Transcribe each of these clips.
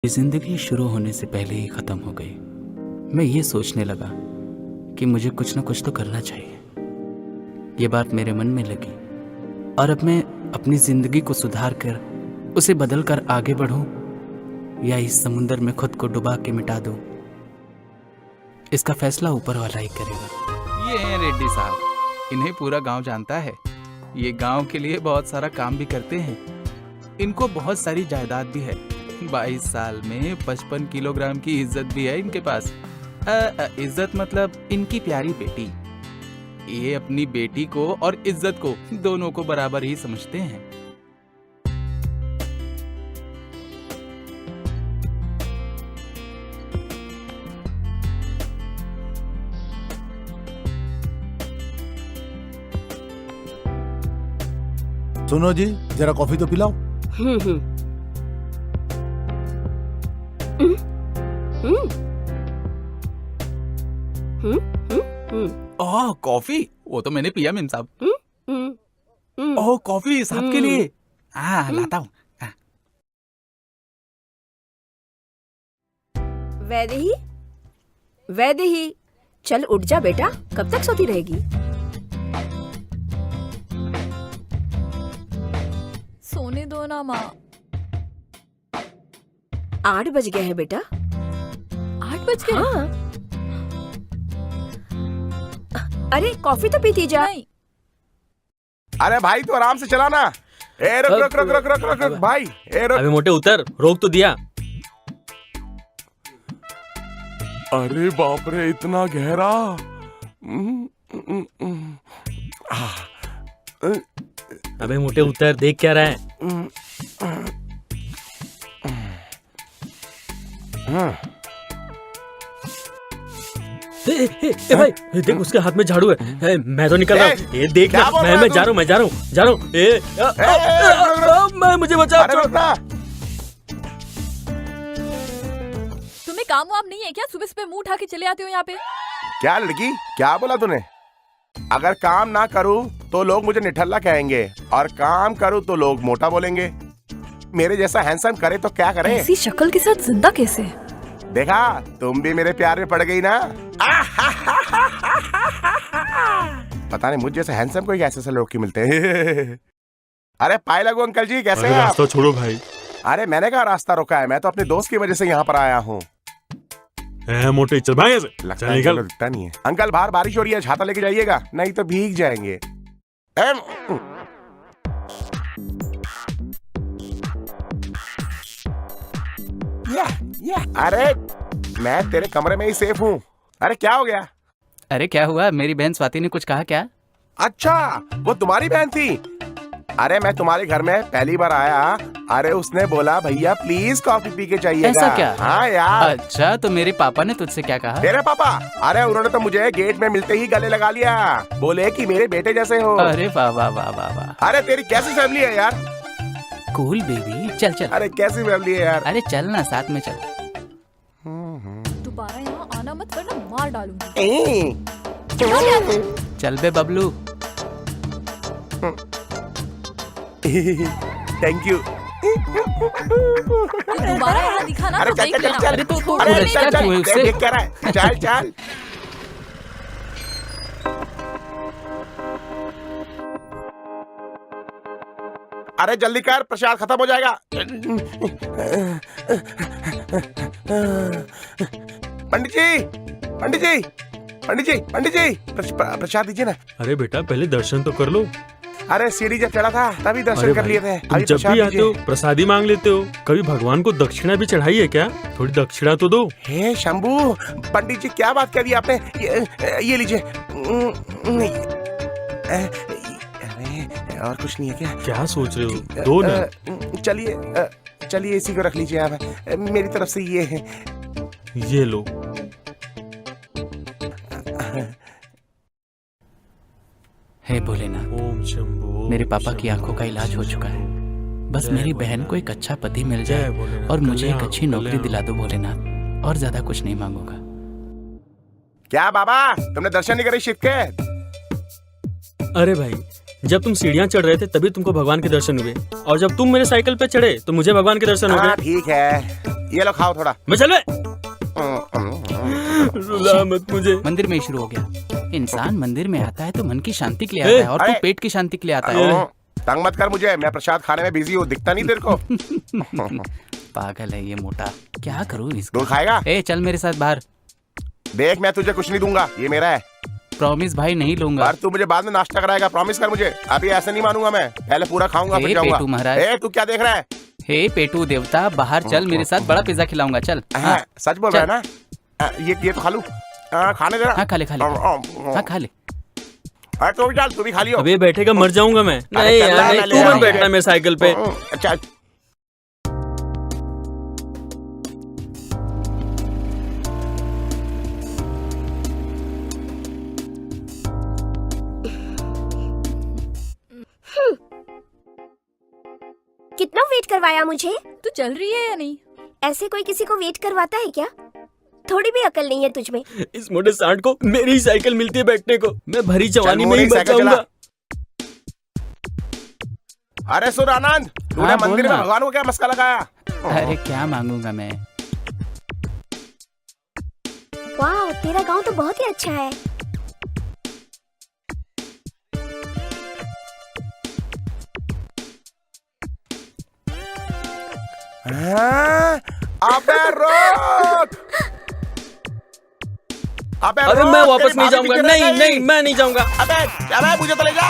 जिंदगी शुरू होने से पहले ही खत्म हो गई। मैं ये सोचने लगा कि मुझे कुछ ना कुछ तो करना चाहिए। ये बात मेरे मन में लगी और अब मैं अपनी जिंदगी को सुधार कर उसे बदल कर आगे बढ़ूं या इस समुंदर में खुद को डुबा के मिटा दूं, इसका फैसला ऊपर वाला ही करेगा। ये हैं रेड्डी साहब, इन्हें पूरा गांव जानता है। ये गांव के लिए बहुत सारा काम भी करते हैं। इनको बहुत सारी जायदाद भी है। 22 साल में 55 किलोग्राम की इज्जत भी है इनके पास। इज्जत मतलब इनकी प्यारी बेटी। ये अपनी बेटी को और इज्जत को दोनों को बराबर ही समझते हैं। सुनो जी, जरा कॉफी तो पिलाओ। ओह कॉफी, वो तो मैंने पिया मेम साहब। ओह कॉफी साहब के लिए। हाँ लाता हूँ। वैदेही, वैदेही, चल उठ जा बेटा, कब तक सोती रहेगी? सोने दो ना माँ। 8 बज गए हैं बेटा। 8 बज गए? हाँ। अरे कॉफी तो पीती जा। नहीं। अरे भाई तू आराम से चला ना। ए रुक रुक रुक रुक रुक रुक रुक भाई, ए रुक। अबे मोटे उतर, रोक तो दिया। अरे बाप रे, इतना गहरा। अबे मोटे उतर, देख क्या रहा है? भाई देख, उसके हाथ में झाड़ू है। मैं तो निकल रहा हूँ। ये देख ना, मैं जा रहा हूँ। मैं मुझे बचा। अरे रुक ना। तुम्हें काम वाम नहीं है क्या? सुबह सुबह मुंह उठा के चले आते हो यहाँ पे। क्या लड़की, क्या बोला तूने? अगर काम ना करूं तो लोग मुझे निठल्ला कहेंगे और काम करूं तो लोग मोटा बोलेंगे। मेरे जैसा हैंडसम करे तो क्या करे? ऐसी शक्ल के साथ जिंदा कैसे? देखा, तुम भी मेरे प्यार में पड़ गई ना। पता नहीं मुझे जैसे हैंडसम कोई ऐसे लोग क्यों मिलते हैं। अरे पाए लगो अंकल जी, कैसे हैं आप? रास्ता छोड़ो भाई। अरे मैंने कहा रास्ता रोका है, मैं तो अपने दोस्त की वजह से यहाँ पर आया हूँ। मोटे चल भाई ऐसे। लगता चल है निकल। चलो, दिखता नहीं है। अंकल बाहर बारिश हो रही है, छाता लेके जाइएगा, नहीं तो भीग जाएंगे। अरे मैं तेरे कमरे में ही सेफ हूँ। अरे क्या हो गया? अरे क्या हुआ? मेरी बहन स्वाति ने कुछ कहा क्या? अच्छा, वो तुम्हारी बहन थी। अरे मैं तुम्हारे घर में पहली बार आया। अरे उसने बोला भैया प्लीज कॉफी पी के चाहिएगा। ऐसा क्या? हाँ यार। अच्छा, तो मेरे पापा ने तुझसे क्या कहा? तेरे पापा? अरे उन्होंने तो मुझे गेट में मिलते ही गले लगा लिया, बोले कि मेरे बेटे जैसे हो। अरे वाह वाह वाह वाह वाह। अरे तेरी कैसी फैमिली है यार? कूल बेबी, चल चल। अरे कैसी फैमिली है यार? अरे चल ना, साथ में चल। दोबारा यहाँ आना मत, वरना मार डालूंगी। चल बे बबलू। Thank you. दोबारा यहाँ दिखा ना अरे तो चल देख चल लेना। चल। अरे तो अरे उधर चल क्या चल हुआ चल, उससे? देख क्या रहा है? चल चल। अरे जल्दी कर, प्रसाद खत्म हो जाएगा। पंडित जी, पंडित जी, पंडित जी, पंडित जी, प्रसाद दीजिए ना। अरे बेटा पहले दर्शन तो कर लो। अरे सीढ़ी जब चढ़ा था तभी दर्शन अरे कर भाई, लिए थे। तुम अभी जब प्रसाद भी आते हो दीजिए। प्रसादी मांग लेते हो। कभी भगवान को दक्षिणा भी चढ़ाई है क्या? थोड़ी दक्षिणा तो दो। हे शंभू, पंडित जी क्या बात कर दी आपने? ये लीजिए। अरे और कुछ नहीं है क्या? क्या सोच रहे हो? दो ना। चलिए चलिए इसी को रख लीजिए आप। मेरी तरफ से ये है। ये लो। हे भोलेनाथ, ओम शंभू। मेरे पापा की आंखों का इलाज हो चुका है। बस जय मेरी भोलेनाथ। बहन को एक अच्छा पति मिल जय जाए भोलेनाथ। और मुझे एक कल्याण, अच्छी नौकरी कल्याण। दिला दो भोलेनाथ, और ज्यादा कुछ नहीं मांगूंगा। क्या बाबा, तुमने दर्शन नहीं करे शिव के? अरे भाई जब तुम सीढ़ियाँ चढ़ रहे थे तभी तुमको भगवान के दर्शन हुए, और जब तुम मेरे साइकिल पे चढ़े तो मुझे भगवान के दर्शन हो हाँ गए। ठीक है, ये लो खाओ थोड़ा। मैं चल बे। रुला मत मुझे। मंदिर में ही शुरू हो गया। इंसान मंदिर में आता है तो मन की शांति के लिए आता है, और तू अरे! पेट की शांति के लिए आता है। तंग मत कर मुझे, मैं प्रसाद खाने में बिजी हूँ, दिखता नहीं तेरे को। पागल है ये मोटा, क्या करूँ इसको। दूध खाएगा? ए चल मेरे साथ बाहर। देख मैं तुझे कुछ नहीं दूंगा, ये मेरा है। प्रॉमिस भाई नहीं लूंगा। और तू मुझे बाद में नाश्ता कराएगा, प्रॉमिस कर मुझे। अभी ऐसे नहीं मानूंगा मैं, पहले पूरा खाऊंगा फिर पेटू जाऊंगा। महाराज। ए तू क्या देख रहा है? हे पेटू देवता, बाहर चल मेरे साथ, बड़ा पिज्जा खिलाऊंगा। चल हाँ, सच बोल रहा है ना? ये तो खा लूं। खाने दे हाँ खा ले हाँ खा ले। अरे तू भी चल, तू भी खा लियो। अबे बैठेगा मर जाऊंगा मैं। अरे नहीं चल यार ना, नहीं, मैं ले तू रहा मत हूँ। बैठना मेरे साइकिल पे। चल। कितना वेट करवाया मुझे? तू चल रही है या नहीं? ऐसे कोई किसी को वेट करवाता है क्या? थोड़ी भी अकल नहीं है तुझ में। इस मोटे सांड को मेरी ही साइकिल मिलती है बैठने को, मैं भरी जवानी में ही मोरे बच साइकिल जाऊंगा। अरे सुन आनंद, तूने हाँ, बोल मंदिर में ना। भगवान को क्या मस्का लगाया? अरे क्या मांगूंगा मैं। वाह, तेरा गांव तो बहुत ही अच्छा है। हाँ? अबे रोक! अरे मैं रोक, वापस तेरी नहीं भाभी जाऊंगा। पीछे नहीं रह गई। नहीं मैं नहीं जाऊंगा। अबे मुझे तो ले जा।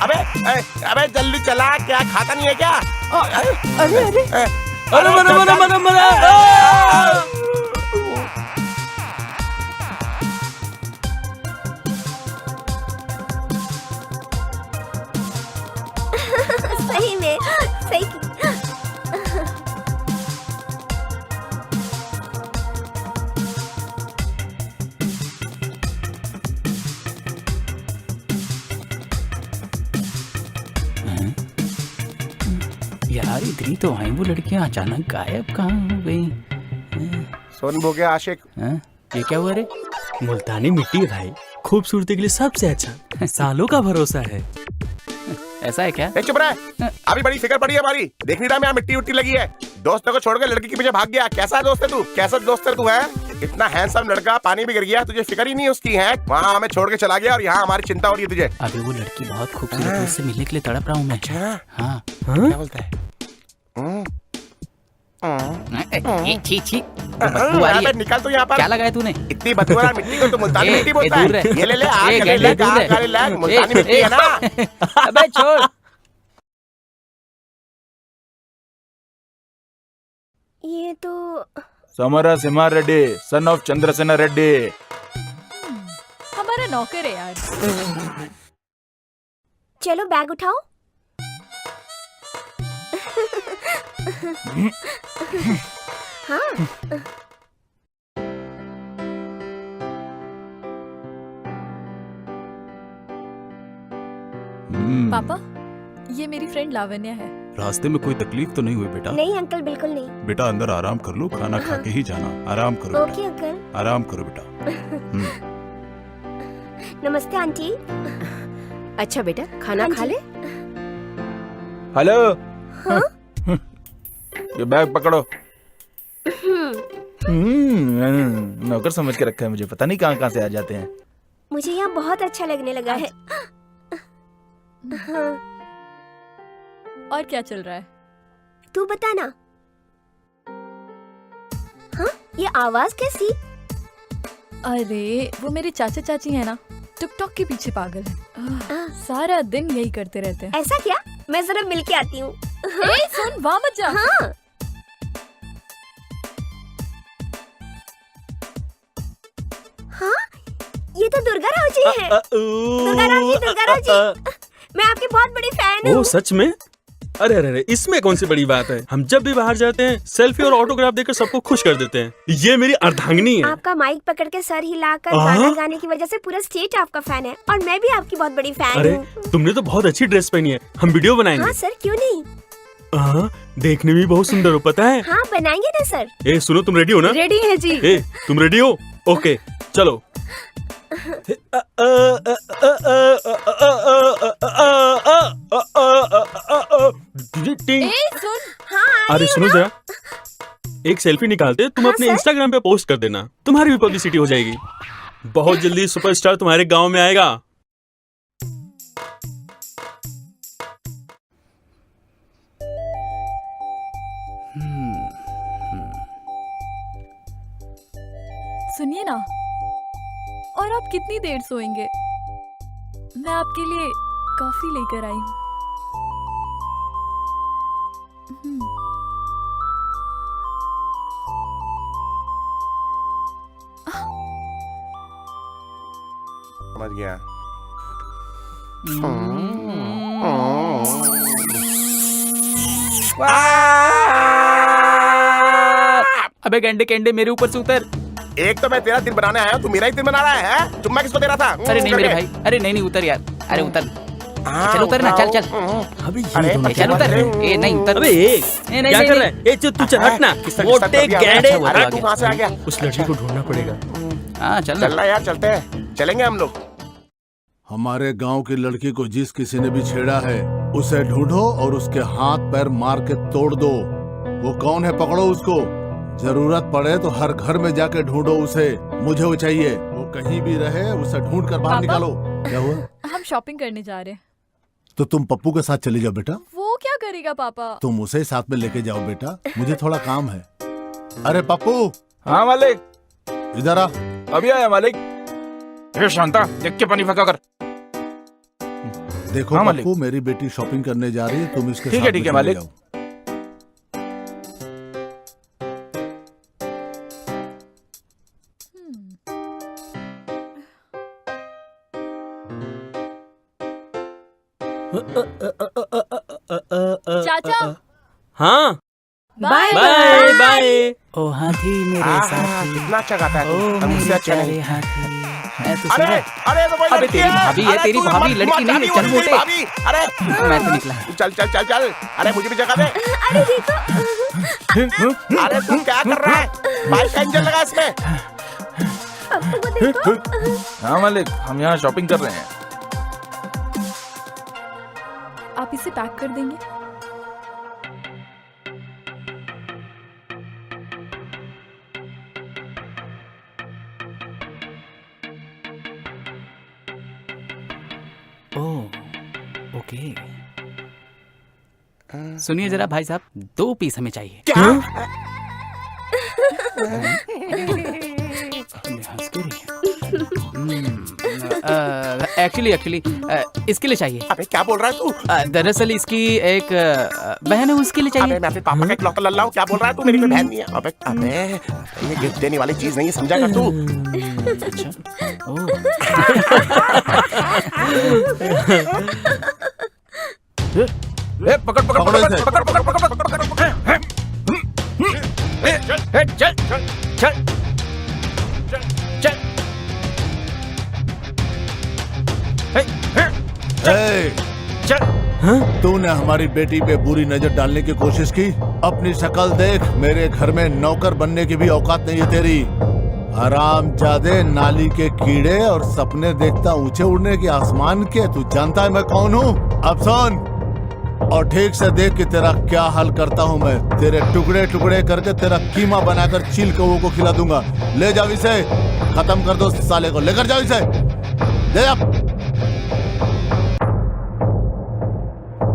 अबे जल्दी चला, क्या खाता नहीं है क्या? अरे अरे अरे मरा मरा मरा। सही में सही। यार इतनी तो आई वो लड़कियां, अचानक गायब कहाँ हो गई। सुन भोगे आशिक, हाँ? ये क्या हुआ रे? मुल्तानी मिट्टी है भाई, खूबसूरती के लिए सबसे अच्छा, सालों का भरोसा है। ऐसा है क्या? ए, चुप रह। अभी बड़ी फिक्र पड़ी है हमारी। देख नहीं रहा मैं यहाँ मिट्टी उट्टी लगी है। दोस्तों को छोड़कर लड़की के पीछे भाग गया। कैसा दोस्त है तू? कैसा दोस्त है तू? है इतना हैंडसम लड़का पानी में गिर गया, तुझे फिक्र ही नहीं उसकी है। वहाँ हमें छोड़ के चला गया और यहाँ हमारी चिंता हो रही है तुझे। अभी वो लड़की बहुत खूबसूरत है, उससे मिलने के लिए तड़प रहा हूँ मैं। हाँ क्या बोलता है? छी छी बदबू आ रही है। निकल तो यहाँ पर। क्या लगाया तूने? इतनी बदबू आ रही मिट्टी को तो मुल्तानी मिट्टी बोलता दूर है। रह। ये ले आग ए, ले ले, दूर रह। आग ले ले, मुल्तानी मिट्टी है ना। अबे छोड़। ये तो समरा सिम्हा रेड्डी, सन ऑफ चंद्रसेना रेड्डी। हमारा नौकर है यार। चलो बैग उठाओ। हाँ पापा, ये मेरी फ्रेंड लावण्या है। रास्ते में कोई तकलीफ तो नहीं हुई बेटा? नहीं अंकल, बिल्कुल नहीं। बेटा अंदर आराम कर लो, खाना खा के ही जाना। आराम करो ओके बेटा, अंकल। आराम करो बेटा। नमस्ते आंटी। अच्छा बेटा, खाना खा ले। हेलो। हाँ? ये बैग पकड़ो। नौकर समझ के रखा है मुझे, पता नहीं कहाँ कहाँ से आ जाते हैं। मुझे यहाँ बहुत अच्छा लगने लगा है। हाँ, और क्या चल रहा है? तू बता ना। हाँ, ये आवाज कैसी? अरे वो मेरे चाचा चाची है ना, टिकटॉक के पीछे पागल है। सारा दिन यही करते रहते हैं। ऐसा क्या? मैं जरा मिल के आती हूँ। ए, सुन, वहाँ मत जा। हाँ। हाँ, ये तो दुर्गा राव जी है। दुर्गा राव जी, मैं आपकी बहुत बड़ी फैन ओह हूँ। सच में? अरे अरे अरे, इसमें कौन सी बड़ी बात है। हम जब भी बाहर जाते हैं सेल्फी और ऑटोग्राफ देकर सबको खुश कर देते हैं। ये मेरी अर्धांगिनी है। आपका माइक पकड़ के सर हिलाकर गाना गाने की वजह से पूरा स्टेट आपका फैन है, और मैं भी आपकी बहुत बड़ी फैन अरे हूँ। तुमने तो बहुत अच्छी ड्रेस पहनी है, हम वीडियो बनाएंगे। हाँ सर, क्यों नहीं। देखने में भी बहुत सुंदर हो, पता है। हाँ बनाएंगे ना सर। ए सुनो, तुम रेडी हो ना? रेडी है जी। ए तुम रेडी हो? ओके चलो। ए सुन, अरे सुनो जरा, एक सेल्फी निकालते तुम अपने इंस्टाग्राम पे पोस्ट कर देना, तुम्हारी भी पब्लिसिटी हो जाएगी। बहुत जल्दी सुपरस्टार तुम्हारे गांव में आएगा। सुनिए ना, और आप कितनी देर सोएंगे? मैं आपके लिए कॉफी लेकर आई हूँ। समझ गया। अबे गंडे केंडे मेरे ऊपर से उतर। एक तो मैं तेरा दिन बनाने आया हूँ, तू मेरा ही दिन बना रहा है। चुम्मा किसको दे रहा था? अरे नहीं मेरे भाई, अरे नहीं उतर यार, अरे उतर, चल उतर ना, चल अभी अरे चल उतर। ए नहीं उतर। अबे क्या कर रहा है? ए तू चल हटना, मोटे गैंडे। अरे तू कहाँ से आ गया? उस लड़की को ढूंढना पड़ेगा। हाँ चल चलना यार, चलते हैं, चलेंगे हम लोग। हमारे गांव की लड़की को जिस किसी ने भी छेड़ा है उसे ढूंढो और उसके हाथ पैर मार के तोड़ दो। वो कौन है पकड़ो उसको। जरूरत पड़े तो हर घर में जाके ढूंढो उसे। मुझे वो चाहिए। वो कहीं भी रहे उसे ढूंढ कर बाहर पापा? निकालो। क्या हुआ? हम शॉपिंग करने जा रहे हैं। तो तुम पप्पू के साथ चली जाओ बेटा। वो क्या करेगा पापा? तुम उसे साथ में लेके जाओ बेटा, मुझे थोड़ा काम है। अरे पप्पू हाँ मालिक, इधर आ। अभी आया मालिक। ए शांता, देख के पानी फेंका कर। देखो हाँ, मालिक। पप्पू, मेरी बेटी शॉपिंग करने जा रही है, तुम इसके ठीक साथ है, ठीक में है, चले मालिक। जाओ। चाचा हाँ बाय बाय बाय। ओ हाथी मेरे साथी, कितना अच्छा गाता है ओ तू। हम उससे मेरे अच्छे नहीं। प्यारे हाथी, मैं तो अरे सुना। अरे तो कोई अबे लड़की तेरी भाभी है, अरे तेरी तू भाभी, मत- लड़की मत नहीं है, जानी, चल वो तेरी मोटे। भाभी। अरे मैं तो निकला। चल चल चल चल, अरे मुझे भी जगह दे। अरे देखो, अरे तू क्या कर रहा है? बाइक का इंजन लगा इसमें। पप्पू को देखो। हाँ मालिक, हम यहाँ शॉपिंग कर रहे हैं। आप इसे पैक कर देंगे? Oh okay. सुनिए जरा भाई साहब, 2 पीस हमें चाहिए। क्या? हंस क्यों रही है? एक्चुअली इसके लिए चाहिए। अबे क्या बोल रहा है तू? दरअसल इसकी एक बहन है, उसके लिए अबे चाहिए। मैं अपने पापा का इकलौता लल्ला हूँ। क्या बोल रहा है तू? मेरी कोई बहन नहीं है। अबे अबे ये गिफ्ट देने वाली चीज नहीं है, समझा कर तू। अच्छा ओह ए पकड़ पकड़ पकड़ो पकड़ इसे। पकड़ पकड़ पकड़ पकड़ पकड़ पकड़। ए, चल चल चल चल। ए, चल। तूने हमारी बेटी पे बुरी नजर डालने की कोशिश की। अपनी शक्ल देख, मेरे घर में नौकर बनने की भी औकात नहीं है तेरी। हरामजादे, नाली के कीड़े और सपने देखता ऊंचे उड़ने के आसमान के। तू जानता है मैं कौन हूँ? अब सुन और ठीक से देख कि तेरा क्या हाल करता हूँ मैं। तेरे टुकड़े टुकड़े करके तेरा कीमा बनाकर चील कौओं को खिला दूंगा। ले जाओ इसे, खत्म कर दो साले को। लेकर जाओ इसे, ले जाओ।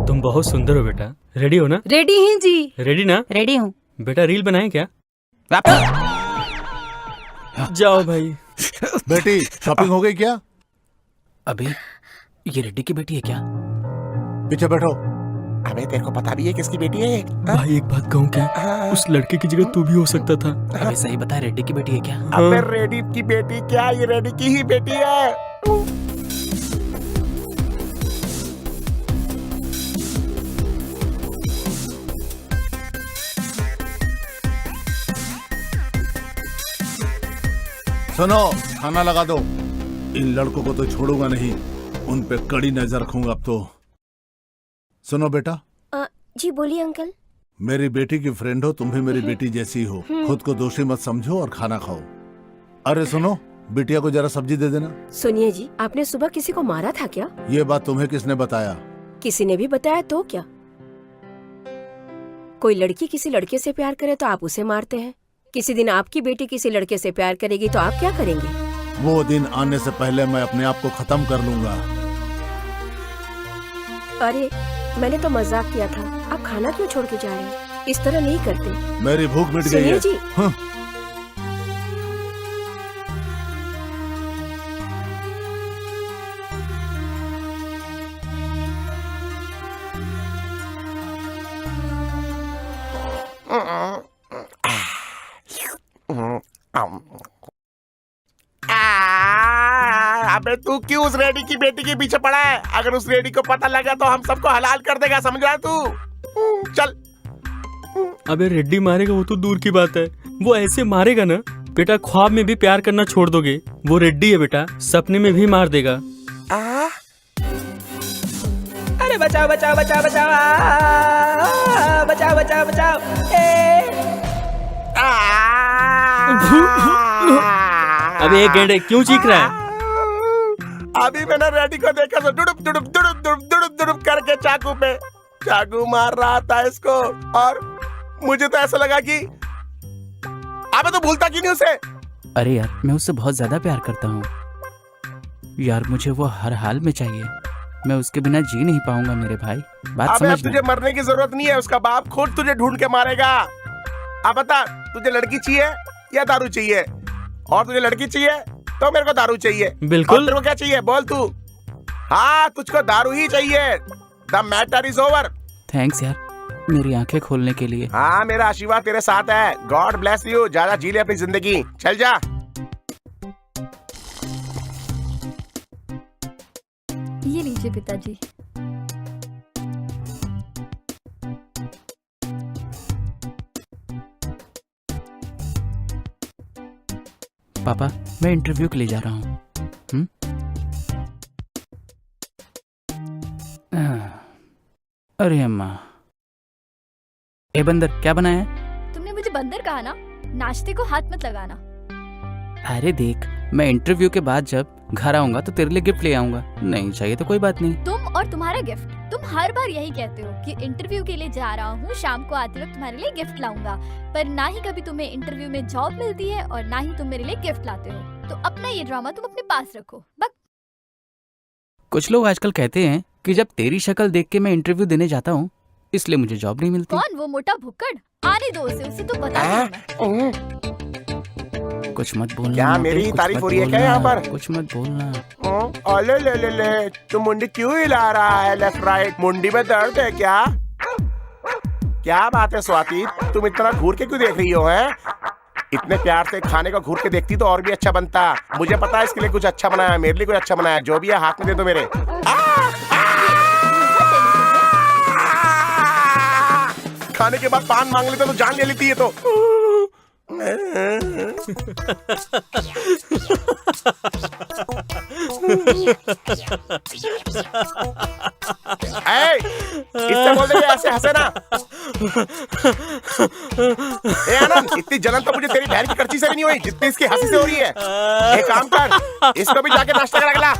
तुम बहुत सुंदर हो बेटा। रेडी हो ना? रेडी हैं जी। रेडी ना? रेडी हूँ। बेटा रील बनाए क्या? जाओ भाई। बेटी शॉपिंग हो गई क्या? अभी ये रेड्डी की बेटी है क्या? पीछे बैठो। अबे तेरे को पता भी है किसकी बेटी है? भाई एक बात कहूँ क्या? उस लड़के की जगह तू भी हो सकता था। अभी सही बता, रेड्डी की बेटी है क्या? अबे रेडी की बेटी क्या? ये रेडी की ही बेटी है। सुनो, खाना लगा दो। इन लड़कों को तो छोड़ूंगा नहीं, उन पे कड़ी नजर रखूंगा अब तो। सुनो बेटा, जी बोलिए अंकल। मेरी बेटी की फ्रेंड हो, तुम भी मेरी बेटी जैसी हो। खुद को दोषी मत समझो और खाना खाओ। अरे सुनो, बिटिया को जरा सब्जी दे देना। सुनिए जी, आपने सुबह किसी को मारा था क्या? ये बात तुम्हें किसने बताया? किसी ने भी बताया तो क्या? कोई लड़की किसी लड़के से प्यार करे तो आप उसे मारते हैं। किसी दिन आपकी बेटी किसी लड़के से प्यार करेगी तो आप क्या करेंगे? वो दिन आने से पहले मैं अपने आप को खत्म कर लूंगा। अरे मैंने तो मजाक किया था, आप खाना क्यों छोड़ के जा रहे हैं? इस तरह नहीं करते। मेरी भूख मिट गई है। सुनिए जी, हाँ। अबे तू क्यों उस रेडी की बेटी के पीछे पड़ा है? अगर उस रेडी को पता लगा तो हम सबको हलाल कर देगा, समझ रहा है तू? चल। अबे रेड्डी मारेगा वो तो दूर की बात है, वो ऐसे मारेगा ना बेटा, ख्वाब में भी प्यार करना छोड़ दोगे। वो रेड्डी है बेटा, सपने में भी मार देगा। अरे बचाओ बचाओ बचाओ बचाओ, बचाओ बचाओ बचाओ। अबे ये गेंडे क्यों चीख रहा है? अभी मैंने रेडी को देखा तो दुड़ुप दुड़ुप दुड़ुप दुड़ुप दुड़ुप दुड़ुप करके चाकू मार रहा था इसको, और मुझे तो ऐसा लगा कि अबे तो भूलता क्यों नहीं उसे? अरे यार, मैं उससे बहुत ज्यादा प्यार करता हूँ यार, मुझे वो हर हाल में चाहिए। मैं उसके बिना जी नहीं पाऊंगा मेरे भाई, बात अबे अब समझ। तुझे मरने की जरूरत नहीं है, उसका बाप खुद तुझे ढूंढ के मारेगा। अब बता, तुझे लड़की चाहिए या दारू चाहिए? और तुझे लड़की चाहिए तो मेरे को दारू चाहिए। बिल्कुल। और तेरे को क्या चाहिए बोल तू? हाँ, तुझको दारू ही चाहिए। The matter is over. Thanks यार, मेरी आंखें खोलने के लिए। हाँ, मेरा आशीर्वाद तेरे साथ है। God bless you. ज्यादा जी ले अपनी जिंदगी, चल जा। ये लीजिए पिताजी। पापा, मैं इंटरव्यू के लिए जा रहा हूँ। अरे अम्मा। ए बंदर, क्या बनाया है? तुमने मुझे बंदर कहा ना, नाश्ते को हाथ मत लगाना। अरे देख, मैं इंटरव्यू के बाद जब घर आऊंगा तो तेरे लिए गिफ्ट ले आऊंगा। नहीं चाहिए तो कोई बात नहीं। तुम और तुम्हारा गिफ्ट, तुम हर बार यही कहते हो कि इंटरव्यू के लिए जा रहा हूँ, शाम को आते वक्त तुम्हारे लिए गिफ्ट लाऊंगा, पर ना ही कभी तुम्हें इंटरव्यू में जॉब मिलती है और ना ही तुम मेरे लिए गिफ्ट लाते हो। तो अपना ये ड्रामा तुम अपने पास रखो। बस। कुछ लोग आजकल कहते हैं कि जब तेरी शक्ल देख के मैं इंटरव्यू देने जाता हूँ इसलिए मुझे जॉब नहीं मिलती। कौन वो मोटा भुक्कड़? आने दो उसे तो पता नहीं। कुछ मत बोलना। क्या मेरी तारीफ हो रही है क्या यहाँ पर? कुछ मत बोलना। अले ले ले ले, तू मुंडी क्यों हिला रहा है लेफ्ट राइट? मुंडी में दर्द है क्या? क्या बात है स्वाति, तुम इतना घूर के क्यों देख रही हो? है इतने प्यार से खाने को घूर के देखती तो और भी अच्छा बनता। मुझे पता है इसके लिए कुछ अच्छा बनाया, मेरे लिए कुछ अच्छा बनाया। जो भी है हाथ में दे दो मेरे। खाने के बाद पान मांग लेते तो जान ले लेती है तो। इससे बोल दे ऐसे हंसे ना। ए आनंद, इतनी जलन तो मुझे तेरी बहन की करची से भी नहीं हुई जितनी इसकी हंसी से हो रही है। एक काम कर, इसको भी जाके नाश्ता करा ला।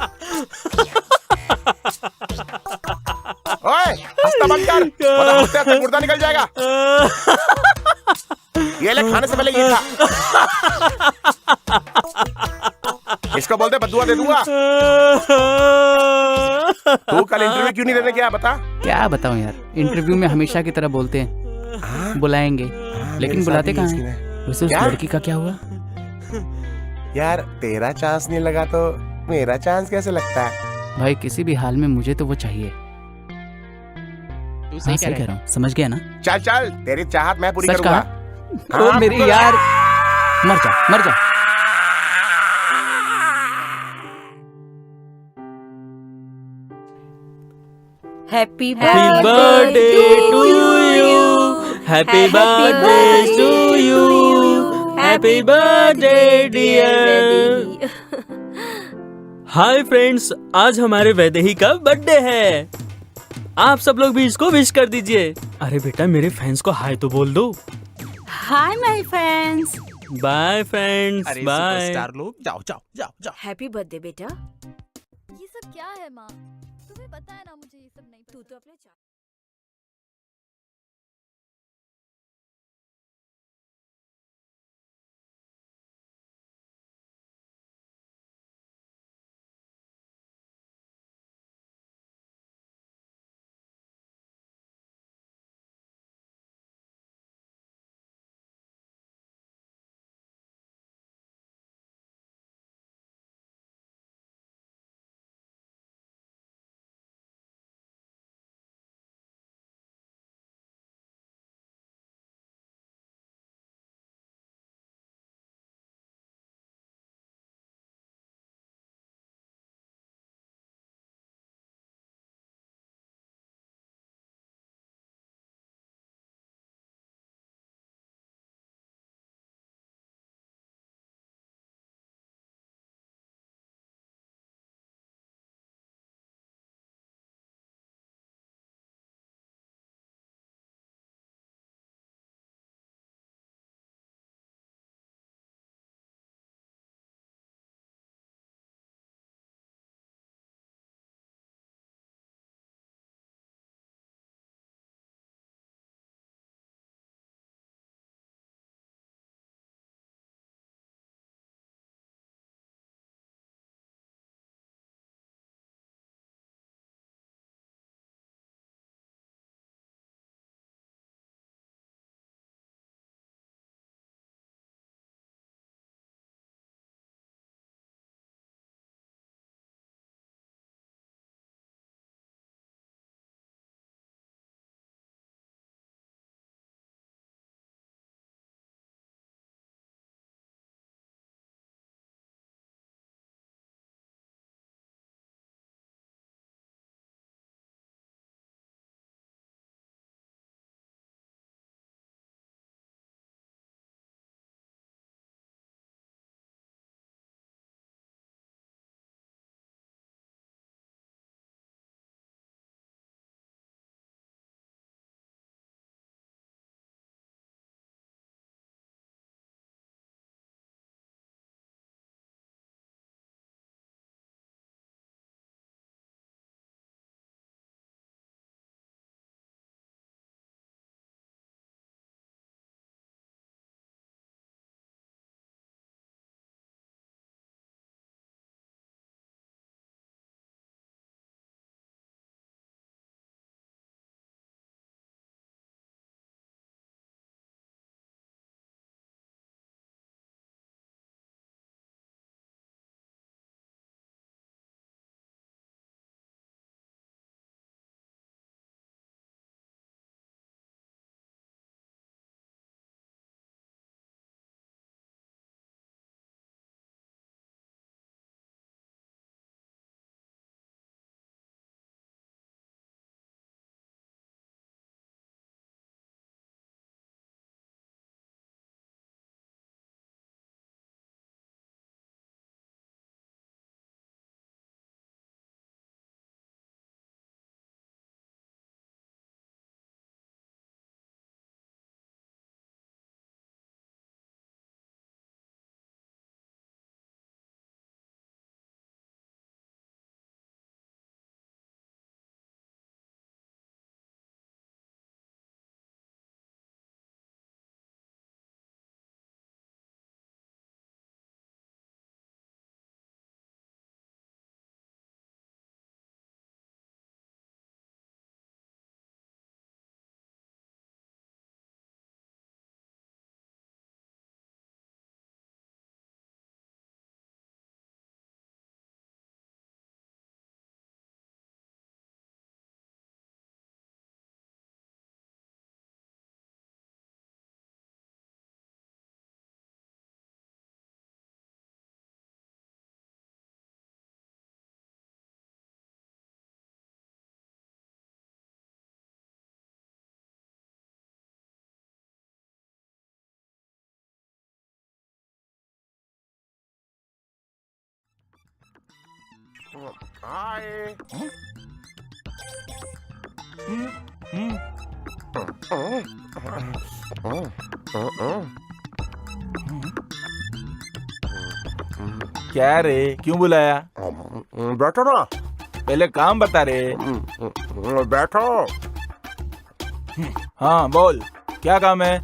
ओए, हंसना बंद कर, वरना हंसते हंसते मुर्दा निकल जाएगा। ये ले, खाने से पहले ये खा। इसको बोलते बदुआ दे दूंगा। तू कल इंटरव्यू क्यों नहीं देने गया बता? क्या बताऊं यार, इंटरव्यू में हमेशा की तरह बोलते हैं बुलाएंगे, लेकिन बुलाते कहाँ हैं? वैसे उस लड़की का क्या हुआ? यार तेरा चांस नहीं लगा तो मेरा चांस कैसे लगता है? भाई किसी भी हाल में मुझे तो वो चाहिए। हाँ, सही कह रहा हूँ, समझ गया ना? चल चल, तेरी चाहत मैं पूरी सच करूंगा। कहा? ओ मेरी यार, मर जा मर जा। Happy birthday to you, happy birthday to you, happy birthday dear. Hi friends, आज हमारे वैदेही का बर्थडे है। आप सब लोग भी इसको विश कर दीजिए। अरे बेटा, मेरे फैंस को हाय तो बोल दो। Hi my friends, bye friends, अरे बाय। सुपरस्टार लोग, जाओ जाओ जाओ जाओ। हैप्पी बर्थडे बेटा। ये सब क्या है माँ? तुम्हें पता है ना मुझे ये सब नहीं तू पसंद। तो अपने हाय। क्या रे, क्यों बुलाया? बैठो ना। पहले काम बता रे। बैठो। हाँ बोल, क्या काम है?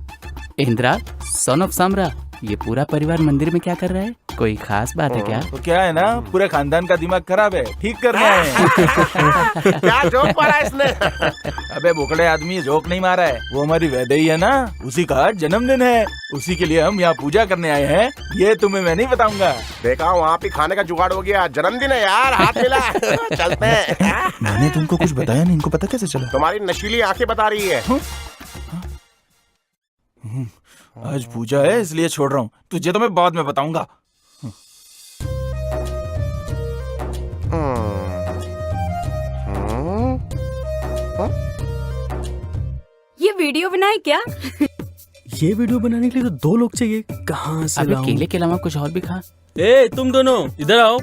इंद्रा, सन ऑफ सामरा, ये पूरा परिवार मंदिर में क्या कर रहा है? कोई खास बात है क्या? तो क्या है ना, पूरे खानदान का दिमाग खराब है, ठीक करना है। क्या जोक मारा इसने? अबे बोकड़े आदमी, जोक नहीं मारा है, वो हमारी वैदेही है ना, उसी का जन्मदिन है, उसी के लिए हम यहाँ पूजा करने आए हैं। ये तुम्हें मैं नहीं बताऊंगा। देखा, वहाँ पे खाने का जुगाड़ हो गया। जन्मदिन है यार, हाथ मिला। चलते हैं। मैंने तुमको कुछ बताया नहीं, इनको पता कैसे चला? तुम्हारी नशीली आंखें बता रही है। आज पूजा है इसलिए छोड़ रहा हूँ, तुझे तो मैं बाद में बताऊंगा। ये वीडियो बनाए क्या? ये वीडियो बनाने के लिए तो 2 लोग चाहिए, कहाँ से अबे लाऊं? केले के अलावा कुछ और भी खा। ए तुम दोनों इधर आओ।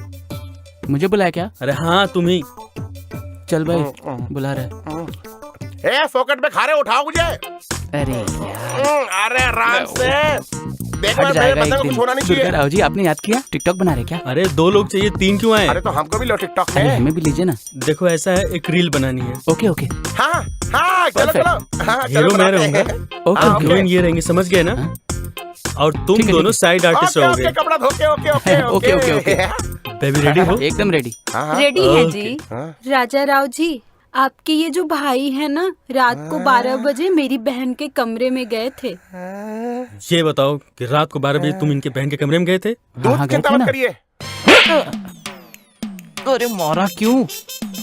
मुझे बुलाया क्या? अरे हाँ तुम ही। चल भाई, बुला रहा ए, फोकट में खा रहे, उठाओ मुझे। है। अरे यार, अरे आराम से। देखो, हट मेरे जाएगा बंदे एक को दिन। कुछ होना नहीं दुर्गा चाहिए। राव जी, आपने याद किया? टिकटॉक बना रहे क्या? अरे 2 लोग चाहिए, 3 क्यों आए? अरे तो हमको भी लो टिकटॉक अरे है। हमें भी लीजिए ना। देखो ऐसा है, एक रील बनानी है। ओके ओके हाँ हाँ, चलो Perfect. चलो। हाँ, चलो हीरो मैं बनाते रहूंगा हैं। और ओके हीरोइन ये रहेंगे, समझ गए ना? हाँ। और तुम ठीक है, दोनों ठीक साइड आर्टिस्ट ओके, रहोगे। ओके, कपड़ा धोके, okay okay okay, okay, okay. Baby ready हो? एकदम रेडी। हाँ, हाँ। रेडी है ओके। जी। हाँ। राजा राव जी, आपके ये जो भाई है ना, रात को 12 बजे मेरी बहन के कमरे में गए थे। ये बताओ कि रात को 12 बजे तुम इनके बहन के कमरे में गए थे? दूध हाँ, गए चिंता थे मत ना। करिए। अरे मारा क्यों?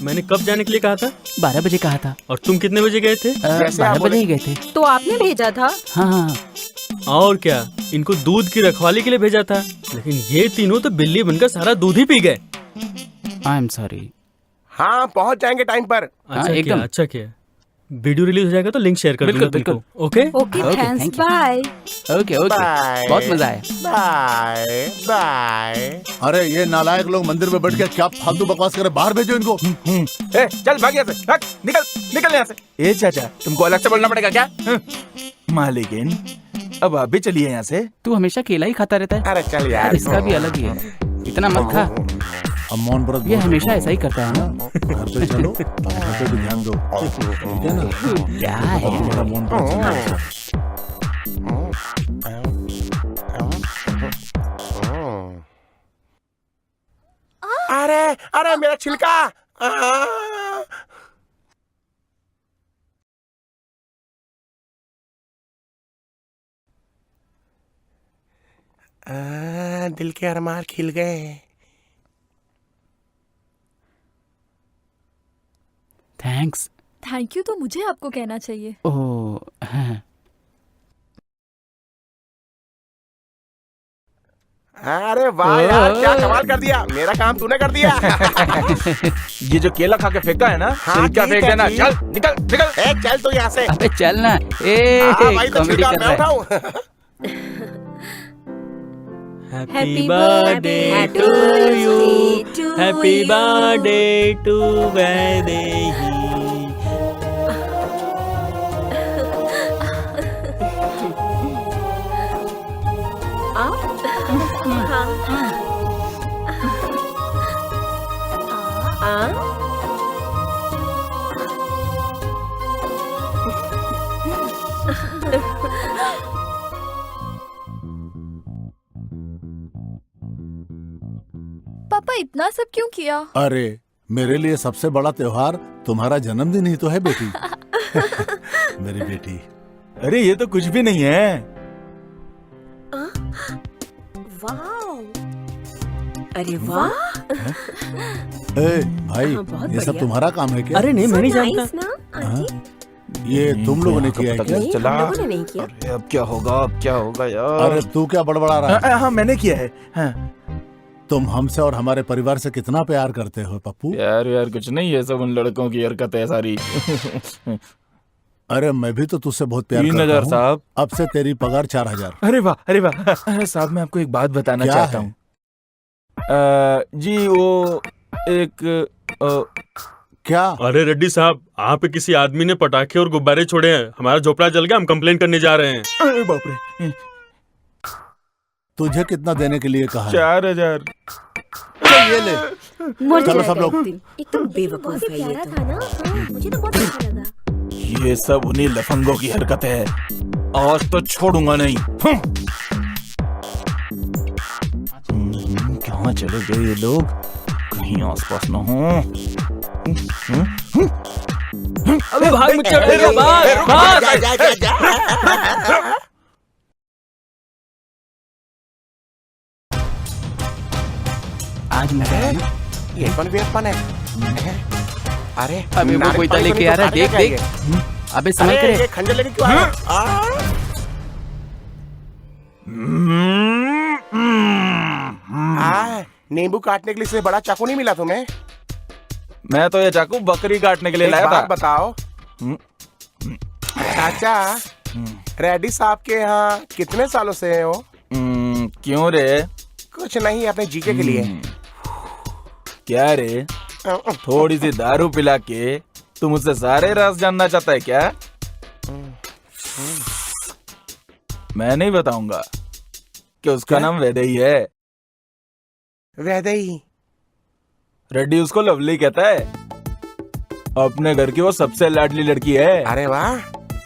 मैंने कब जाने के लिए कहा था? 12 बजे कहा था। और तुम कितने बजे गए थे? जैसे आप 12 बजे ही गए थे। तो आपने भेजा था? हाँ हाँ। और क्या, इनको दूध की रखवाली के लिए भेजा था, लेकिन ये तीनों तो बिल्ली बनकर सारा दूध ही पी गए। I am sorry. हाँ, पहुँच जाएंगे टाइम पर। अच्छा एकदम। किया, अच्छा किया। वीडियो रिलीज हो जाएगा तो लिंक शेयर कर दूंगा बिल्कुल, तुमको। Okay? Okay Okay, thanks, thank you. Bye. Okay okay, Bye. बहुत मजा आया। Bye bye. अरे ये नालायक लोग मंदिर में बैठ के क्या फालतू बकवास करे, बाहर भेजो इनको। ए, चल भाग यहाँ से, भाग, निकल निकल यहाँ से। ए चाचा, तुमको अलग से बोलना पड़ेगा क्या? मालिकिन, अब आप भी चलिए यहाँ से। तू हमेशा केला ही खाता रहता है। अरे चल यार। इसका भी अलग ही है, इतना मत खा। अब मौन व्रत ये बहुत हमेशा ऐसा ही करता है ना। घर पे चलो, घर पे भी ध्यान दो, ठीक है ना? क्या है? थोड़ा मौन व्रत। अरे अरे, मेरा छिलका। दिल के अरमान खिल गए। थैंक्स। थैंक यू तो मुझे आपको कहना चाहिए। ओह हाँ। अरे वाह यार, क्या कमाल कर दिया। मेरा काम तूने कर दिया। ये जो केला खा के फेंका है ना, हाँ, छिलका ठीक फेंक है देना। जी। चल निकल निकल। ए, चल तू यहाँ से। अबे चल ना। ए हाँ भाई, तो कॉमेडी छिलका कर मैं रहा है। उठाऊं। Happy birthday to you, happy birthday to Vaidehi. पापा इतना सब क्यों किया? अरे मेरे लिए सबसे बड़ा त्योहार तुम्हारा जन्मदिन ही तो है बेटी। मेरी बेटी। अरे ये तो कुछ भी नहीं है। वाओ, अरे वाह, ए भाई, हाँ, बहुत ये सब बढ़िया। तुम्हारा काम है क्या? अरे नहीं, मैं नहीं So जानता। nice ना, आंटी? ये तुम लोगों ने किया है क्या? नहीं, चला। हम लोगों ने नहीं किया। अरे अब क्या होगा, अब क्या होगा यार। अरे तू क्या बड़बड़ा रहा है? हाँ मैंने किया है। हाँ। तुम हमसे और हमारे परिवार से कितना प्यार करते हो पप्पू? यार यार कुछ नहीं, ये सब उन लड़कों की हरकत है सारी। अरे मैं भी तो तुझसे बहुत प्यार करता 3000 हूँ। साहब। अब से तेरी पगार 4000। अरे वाह, अरे वाह। अरे साहब, मैं आपको एक बात बताना क्या चाहता है? हूँ। जी वो एक क्या? अरे रेड्डी साहब, आप पे किसी आदमी ने पटाखे और गुब्बारे छोड़े हैं, हमारा झोपड़ा जल गया, हम कंप्लेन करने जा रहे हैं। अरे बाप रे, तुझे कितना देने के लिए कहा है? 4000। ये ले। मर चलो जाएगा सब लोग। एक दिन। एकदम बेवकूफ है ये प्यारा तो। था ना, हाँ, मुझे तो बहुत अच्छा लगा। ये सब उन्हीं लफंगों की हरकत है, आज तो छोड़ूंगा नहीं। कहाँ चले गए ये लोग, कहीं आसपास न हो। अबे भाग मुझे चढ़ेगा, भाग भाग। आज मैं ये कौन वीरपन है? अरे अबे वो नारक कोई तो पानी लेके आ रहा है, तो देख काटने देख। का अबे ये। समय अरे, करे। ये खंजर लेके क्यों आया? नींबू काटने के लिए इससे बड़ा चाकू नहीं मिला तुम्हें? मैं तो ये चाकू बकरी काटने के लिए एक लाया बात था। बताओ चाचा, रेड्डी साहब के यहाँ कितने सालों से हो? क्यों रे? कुछ नहीं, अपने जीके के लिए। क्या रे, थोड़ी सी दारू पिला के तू मुझसे सारे राज जानना चाहता है क्या? मैं नहीं बताऊंगा कि उसका नाम वैदेही है। वैदेही? रेड्डी उसको लवली कहता है। अपने घर की वो सबसे लाडली लड़की है। अरे वाह।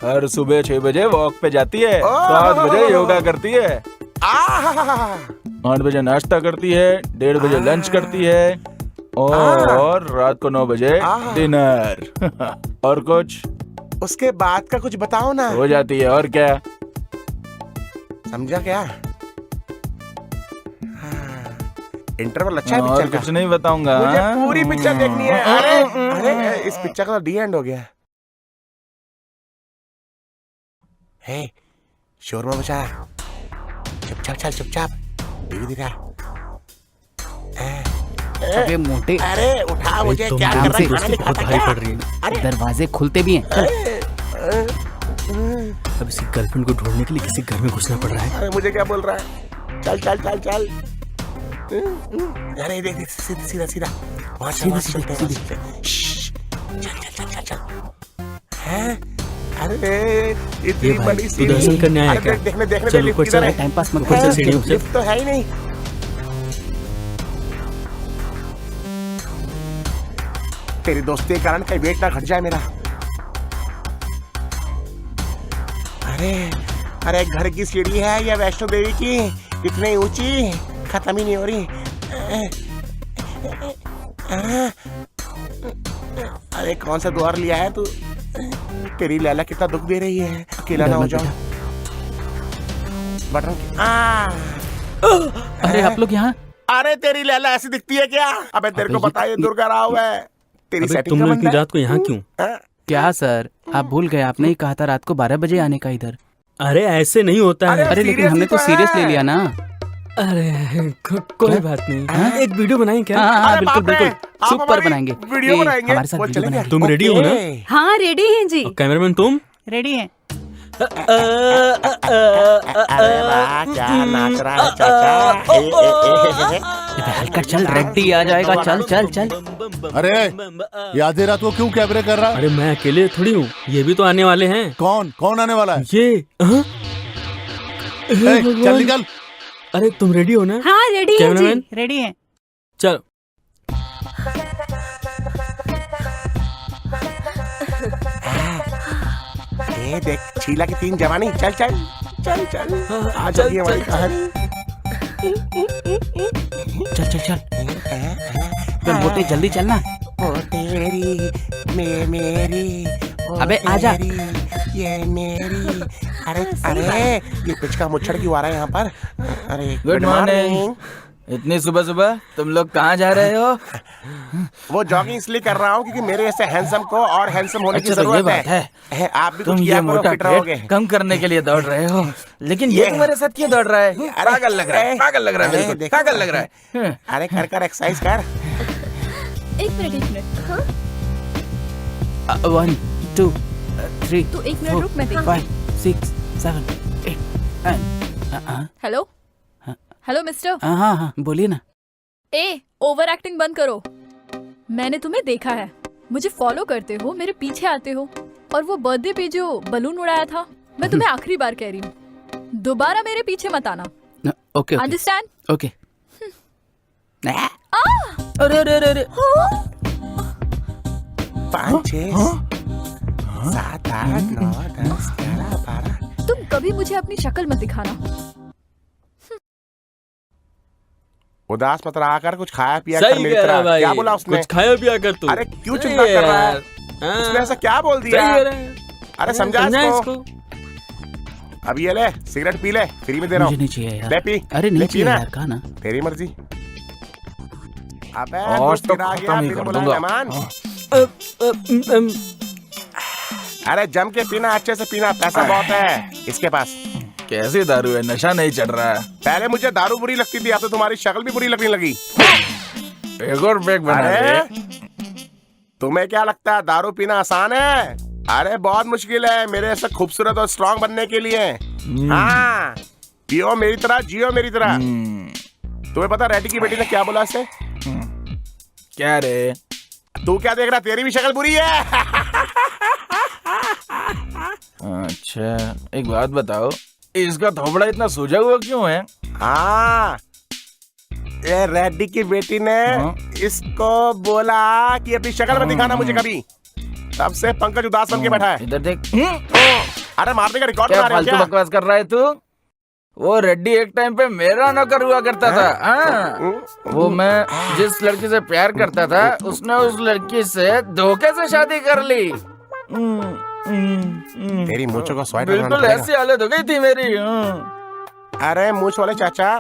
हर सुबह 6 बजे वॉक पे जाती है, ओह। 7 बजे योगा करती है, आहा। 8 बजे नाश्ता करती है, 1:30 बजे लंच करती है और रात को 9 बजे डिनर। और कुछ उसके बाद का कुछ बताओ ना। हो जाती है, और क्या? समझा क्या? इंटरवल अच्छा है और पिक्चर का? कुछ नहीं बताऊंगा। मुझे पूरी पिक्चर देखनी है। अरे अरे, इस पिक्चर का तो डी एंड हो गया। हे, शोर मत मचा। चुपचाप चल, चुपचाप। धीरे-धीरे। अबे मोटे, अरे उठा मुझे, क्या आराम कर रहा से, है? खाना नहीं बहुत खाता भारी क्या? पड़ रही है। अरे दरवाजे खुलते भी हैं। चल। अब इसी गर्लफ्रेंड को ढूंढने के लिए किसी घर में घुसना पड़ रहा है। अरे मुझे क्या बोल रहा है? चल चल चल चल। अरे देख देख, सीधा सीधा सीधा। वहाँ चल, वहाँ चलते हैं, वहाँ चलते हैं। श्श्श, चल चल चल चल चल। हैं? अरे इतनी ये भाई, बड़ी तू सीढ़ी। दर्शन करने आया अरे क्या? देखने देखने चल दे, लिफ्ट ऊपर किधर चल, है? टाइम पास मत ऊपर कर। चल सीढ़ियों से। लिफ्ट तो है ही नहीं। तेरी दोस्ती के कारण कहीं वेट ना घट जाए मेरा। अरे अरे, घर की सीढ़ी है या वैष्णो देवी की? इतनी ऊंची, खत्म ही नहीं हो रही। अरे कौन सा द्वार लिया है तू? तेरी लैला कितना दुख दे रही है। अकेला ना हो जाओ। बटन अरे आप लोग यहाँ? अरे तेरी लैला ऐसी दिखती है क्या? अबे तेरे को बताइए, दुर्गा राव है। तेरी अबे सेटिंग तुम का लोग बंदा इतनी है? रात को यहाँ क्यों? हाँ? क्या सर, आप भूल गए, आपने ही कहा था रात को 12 बजे आने का इधर। अरे ऐसे नहीं होता है। अरे लेकिन हमने तो सीरियस ले लिया ना। अरे कोई बात नहीं। एक वीडियो बनाएं क्या? हाँ हाँ अरे बिल्कुल बाप रे, बिल्कुल, आप सुपर हमारी बनाएंगे। वीडियो ये, बनाएंगे? हमारे साथ वो वीडियो चलेंगे? बनाएंगे। तुम रेडी हो ना? ओके। हाँ रेडी हैं जी। और कैमरामैन तुम? रेडी हैं। अरे वाह, क्या नाच रहा है चाचा। हल्का चल, रेड्डी आ जाएगा। चल चल चल। अरे ये आधी रात को क्यों कैमरे कर रहा? अरे मैं अकेले थोड़ी हूँ, ये भी तो आने वाले हैं। कौन कौन आने वाला है? ये हाँ? ए, चल निकल। अरे तुम रेडी हो ना? हाँ रेडी हैं कैमरामैन जी। रेडी हैं। चल। ये देख, शीला की 3 जवानी। चल चल चल चल। आ जाइए हमारी कहानी। चल चल चल। अबे मोटे जल्दी चलना। ओ तेरी मेरी ओ अबे आजा। तेरी, ये मेरी। अरे अरे, ये पिचका मुच्छड़ क्यों आ रहा है यहाँ पर? अरे गुड मॉर्निंग। इतनी सुबह सुबह तुम लोग कहाँ जा रहे हो? वो जॉगिंग इसलिए कर रहा हूँ क्योंकि मेरे जैसे हैंडसम को और हैंडसम होने की अच्छा, तो ये जरूरत बात है। आप भी तुम कुछ ये किया करो, मोटा फिट रहोगे। पेट कम करने के लिए दौड़ रहे हो, लेकिन ये तुम्हारे साथ क्यों दौड़ रहा है? पागल लग रहा है, पागल लग रहा है, बिल्कुल देखो। पागल लग रहा है। अरे कर कर एक्सरसाइज कर। एक मिनट। हाँ 1 2 3 तू 1 मिनट रुक, मैं देखती 5 6 7 8। Hello hello mister. हाँ हाँ हाँ, बोलिए ना। ए, ओवर एक्टिंग बंद करो। मैंने तुम्हें देखा है, मुझे फॉलो करते हो, मेरे पीछे आते हो, और वो बर्थडे पे जो बलून उड़ाया था, मैं तुम्हें आखिरी बार कह रही हूँ, दोबारा मेरे पीछे मत आना। Okay understand? ओके। अरे अरे अरे अरे 5 6 7 8 9 10 11 12। तुम कभी मुझे अपनी शक्ल मत दिखाना। उदास मत रहा कर, कुछ खाया पिया कर सही मेरी कह रहा तरह। भाई, क्या बोला उसने? कुछ खाया पिया कर तू। अरे क्यों सही चिंता है कर रहा है? यार। हाँ, उसने ऐसा क्या बोल दिया? सही कह रहा है। अरे समझा इसको। अब ये ले सिगरेट पी ले, फ्री में दे रहा मुझे हूँ। नहीं चाहिए यार। ले पी। अरे ले नहीं पी चाहिए ना। यार, कहा ना। तेरी मर्जी। अबे आज तो गिरा खत्म गया, ही बिना कर बुलाए दूंगा। मेहमान। अरे जम के पीना, अच्छे से पीना, पैसा बहुत है इसके पास। कैसी दारू है, नशा नहीं चढ़ रहा है। पहले मुझे दारू बुरी लगती थी, अब तो तुम्हारी शक्ल भी बुरी लगने लगी। एक और पैक बना दे। अरे तुम्हें क्या लगता है दारू पीना आसान है? अरे बहुत मुश्किल है मेरे ऐसा खूबसूरत और स्ट्रांग बनने के लिए। हाँ पियो मेरी तरह, जियो मेरी तरह। तुम्हें पता रेड्डी की बेटी ने क्या बोला इससे? क्या रे? तू क्या देख रहा, तेरी भी शक्ल बुरी है। अच्छा एक बात बताओ, इसका थोबड़ा इतना सूजा हुआ क्यों है? हाँ ये रेड्डी की बेटी ने इसको बोला कि अपनी शक्ल मत दिखाना मुझे कभी। तब से पंकज उदास बन के बैठा है। इधर देख। अरे मारने का रिकॉर्ड क्या बना रहे हो फालतू क्या? बकवास कर रहा है तू? वो रेड्डी एक टाइम पे मेरा नौकर हुआ करता था। हाँ। वो मैं जिस लड़की से प्यार करता था, उसने उस लड़की से धोखे से शादी कर ली। तेरी मूंछों को स्वाइट बिल्कुल ऐसी हालत हो गई थी मेरी। अरे मूंछ वाले चाचा,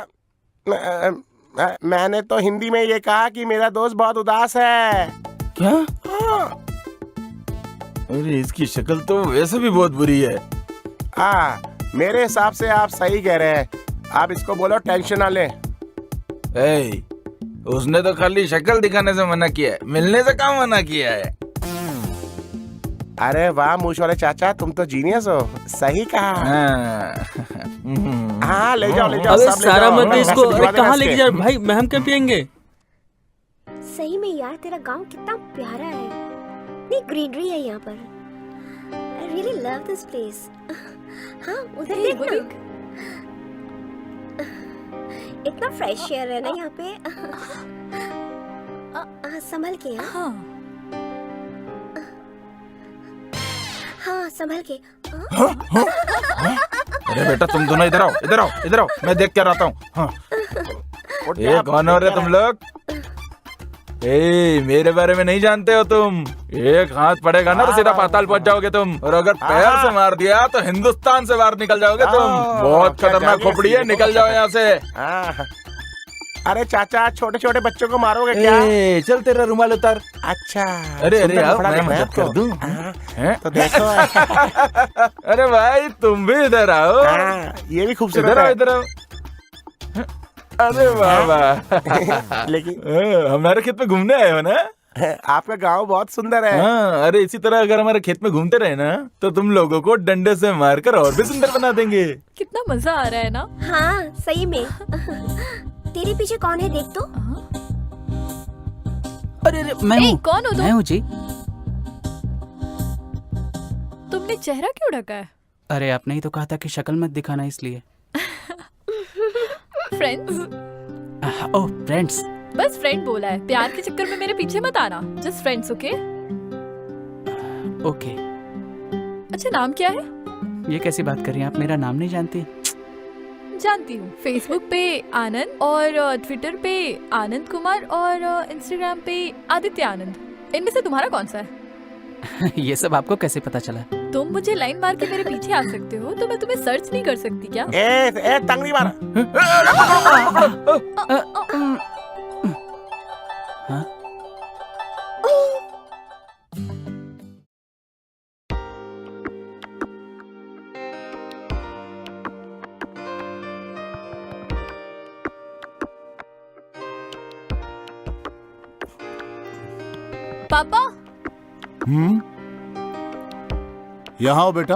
मैंने तो हिंदी में ये कहा कि मेरा दोस्त बहुत उदास है। क्या? अरे इसकी शक्ल तो वैसे भी बहुत बुरी है। हाँ मेरे हिसाब से आप सही कह रहे हैं। आप इसको बोलो टेंशन ना ले। ए, उसने तो खाली शक्ल दिखाने से मना किया है, मिलने से काम मना किया है। अरे वाह मूंछ वाले चाचा, तुम तो जीनियस हो। सही कहा। हाँ ले जाओ ले जाओ। अबे सब ले सारा जाओ। मत दे इसको। पैसे अरे दिलवा देना कहाँ लेके इसके। जा भाई, मैं हम क्या पियेंगे? सही में यार तेरा गांव कितना प्यारा है, इतनी ग्रीनरी है यहाँ पर। I really love this place. हाँ उधर Hey, देख वो ना, देख। इतना फ्रेश एयर है ना यहाँ पे। संभल के। हाँ हाँ संभल के। अरे बेटा तुम दोनों इधर आओ, इधर आओ, इधर आओ, मैं देख कर आता हूँ। हाँ। ये कौन हो रहे तुम लोग? ए, मेरे बारे में नहीं जानते हो तुम। एक हाथ पड़ेगा ना तो सीधा पाताल पहुंच जाओगे तुम, और अगर पैर से मार दिया तो हिंदुस्तान से बाहर निकल जाओगे तुम। बहुत खतरनाक खोपड़ी है, निकल जाओ यहाँ से। अरे चाचा छोटे छोटे बच्चों को मारोगे क्या? ए, चल तेरा रुमाल उतार। अच्छा अरे अरे सुंदर आओ, मुखड़ा मैं देखना है मदद कर आपको? दूं। हैं? तो देखो। अरे भाई तुम भी इधर आओ। ये भी खूबसूरत इधर आओ, है। इधर आओ। अरे वाह वाह। लेकिन हमारे खेत में घूमने आए हो ना? आपका गांव बहुत सुंदर है। हाँ, अरे इसी तरह अगर हमारे खेत में घूमते रहे ना तो तुम लोगों को डंडे से मारकर और भी सुंदर बना देंगे। कितना मजा आ रहा है ना? हाँ सही में। तेरे पीछे कौन है देख तो। अरे अरे मैं ए, हूँ। कौन हो तुम? मैं हूँ जी। तुमने चेहरा क्यों ढका है? अरे आपने ही तो कहा था कि शक्ल मत दिखाना, इसलिए। फ्रेंड्स? ओह फ्रेंड्स। बस फ्रेंड बोला है, प्यार के चक्कर में मेरे पीछे मत आना। Just friends, okay? ओके। अच्छा नाम क्या है? ये कैसी बात कर रही हैं आप, मेरा नाम नहीं जानती? जानती हूँ। फेसबुक पे आनंद, और ट्विटर पे आनंद कुमार, और इंस्टाग्राम पे आदित्य आनंद। इनमें से तुम्हारा कौन सा है? ये सब आपको कैसे पता चला? तुम मुझे लाइन मार के मेरे पीछे आ सकते हो, तो मैं तुम्हें सर्च नहीं कर सकती क्या? ए तंगड़ी मारा। हाँ? पापा यहाँ आओ बेटा।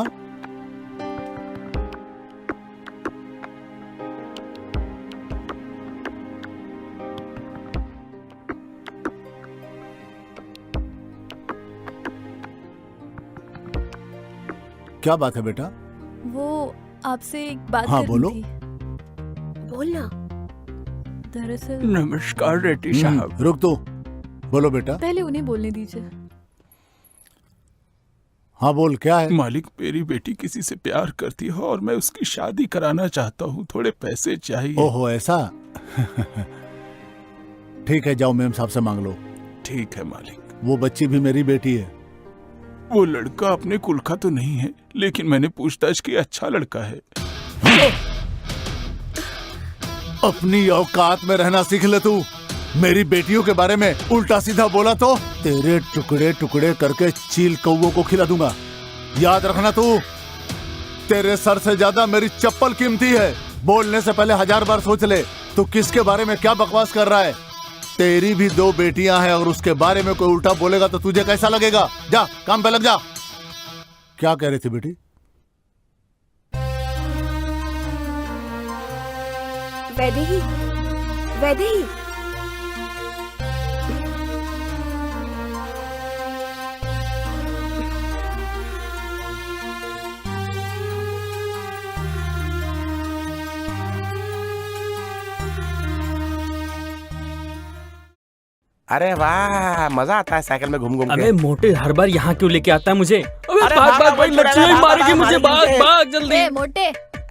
क्या बात है बेटा? वो आपसे एक बात हाँ, करनी बोलो। थी। बोलना। दरअसल नमस्कार रेड्डी साहब। रुक तू। बोलो बेटा। पहले उन्हें बोलने दीजिए। हाँ बोल, क्या है? मालिक, मेरी बेटी किसी से प्यार करती है और मैं उसकी शादी कराना चाहता हूँ। थोड़े पैसे चाहिए। ओहो, ऐसा? ठीक है, जाओ मेम साहब से मांग लो। ठीक है मालिक। वो बच्ची भी मेरी बेटी है। वो लड़का अपने कुल का तो नहीं है, लेकिन मैंने पूछताछ की, अच्छा लड़का है। अपनी औकात में रहना सीख ले तू। मेरी बेटियों के बारे में उल्टा सीधा बोला तो तेरे टुकड़े टुकड़े करके चील कौवों को खिला दूंगा। याद रखना तू, तेरे सर से ज्यादा मेरी चप्पल कीमती है। बोलने से पहले 1000 बार सोच ले तू किसके बारे में क्या बकवास कर रहा है। तेरी भी 2 बेटियां हैं और उसके बारे में कोई उल्टा बोलेगा तो तुझे कैसा लगेगा? जा काम पे लग जा। क्या कह रही थी बेटी? वैदेही, वैदेही, अरे वाह, मजा आता है साइकिल में घूम घूम के। अबे मोटे, हर बार यहाँ क्यों लेके आता है मुझे? अबे अरे भाग भाग, भाग भाग, भाग, लड़कियां ही भाग, मारेगी भाग, मुझे। भाग, भाग भाग जल्दी। ए मोटे,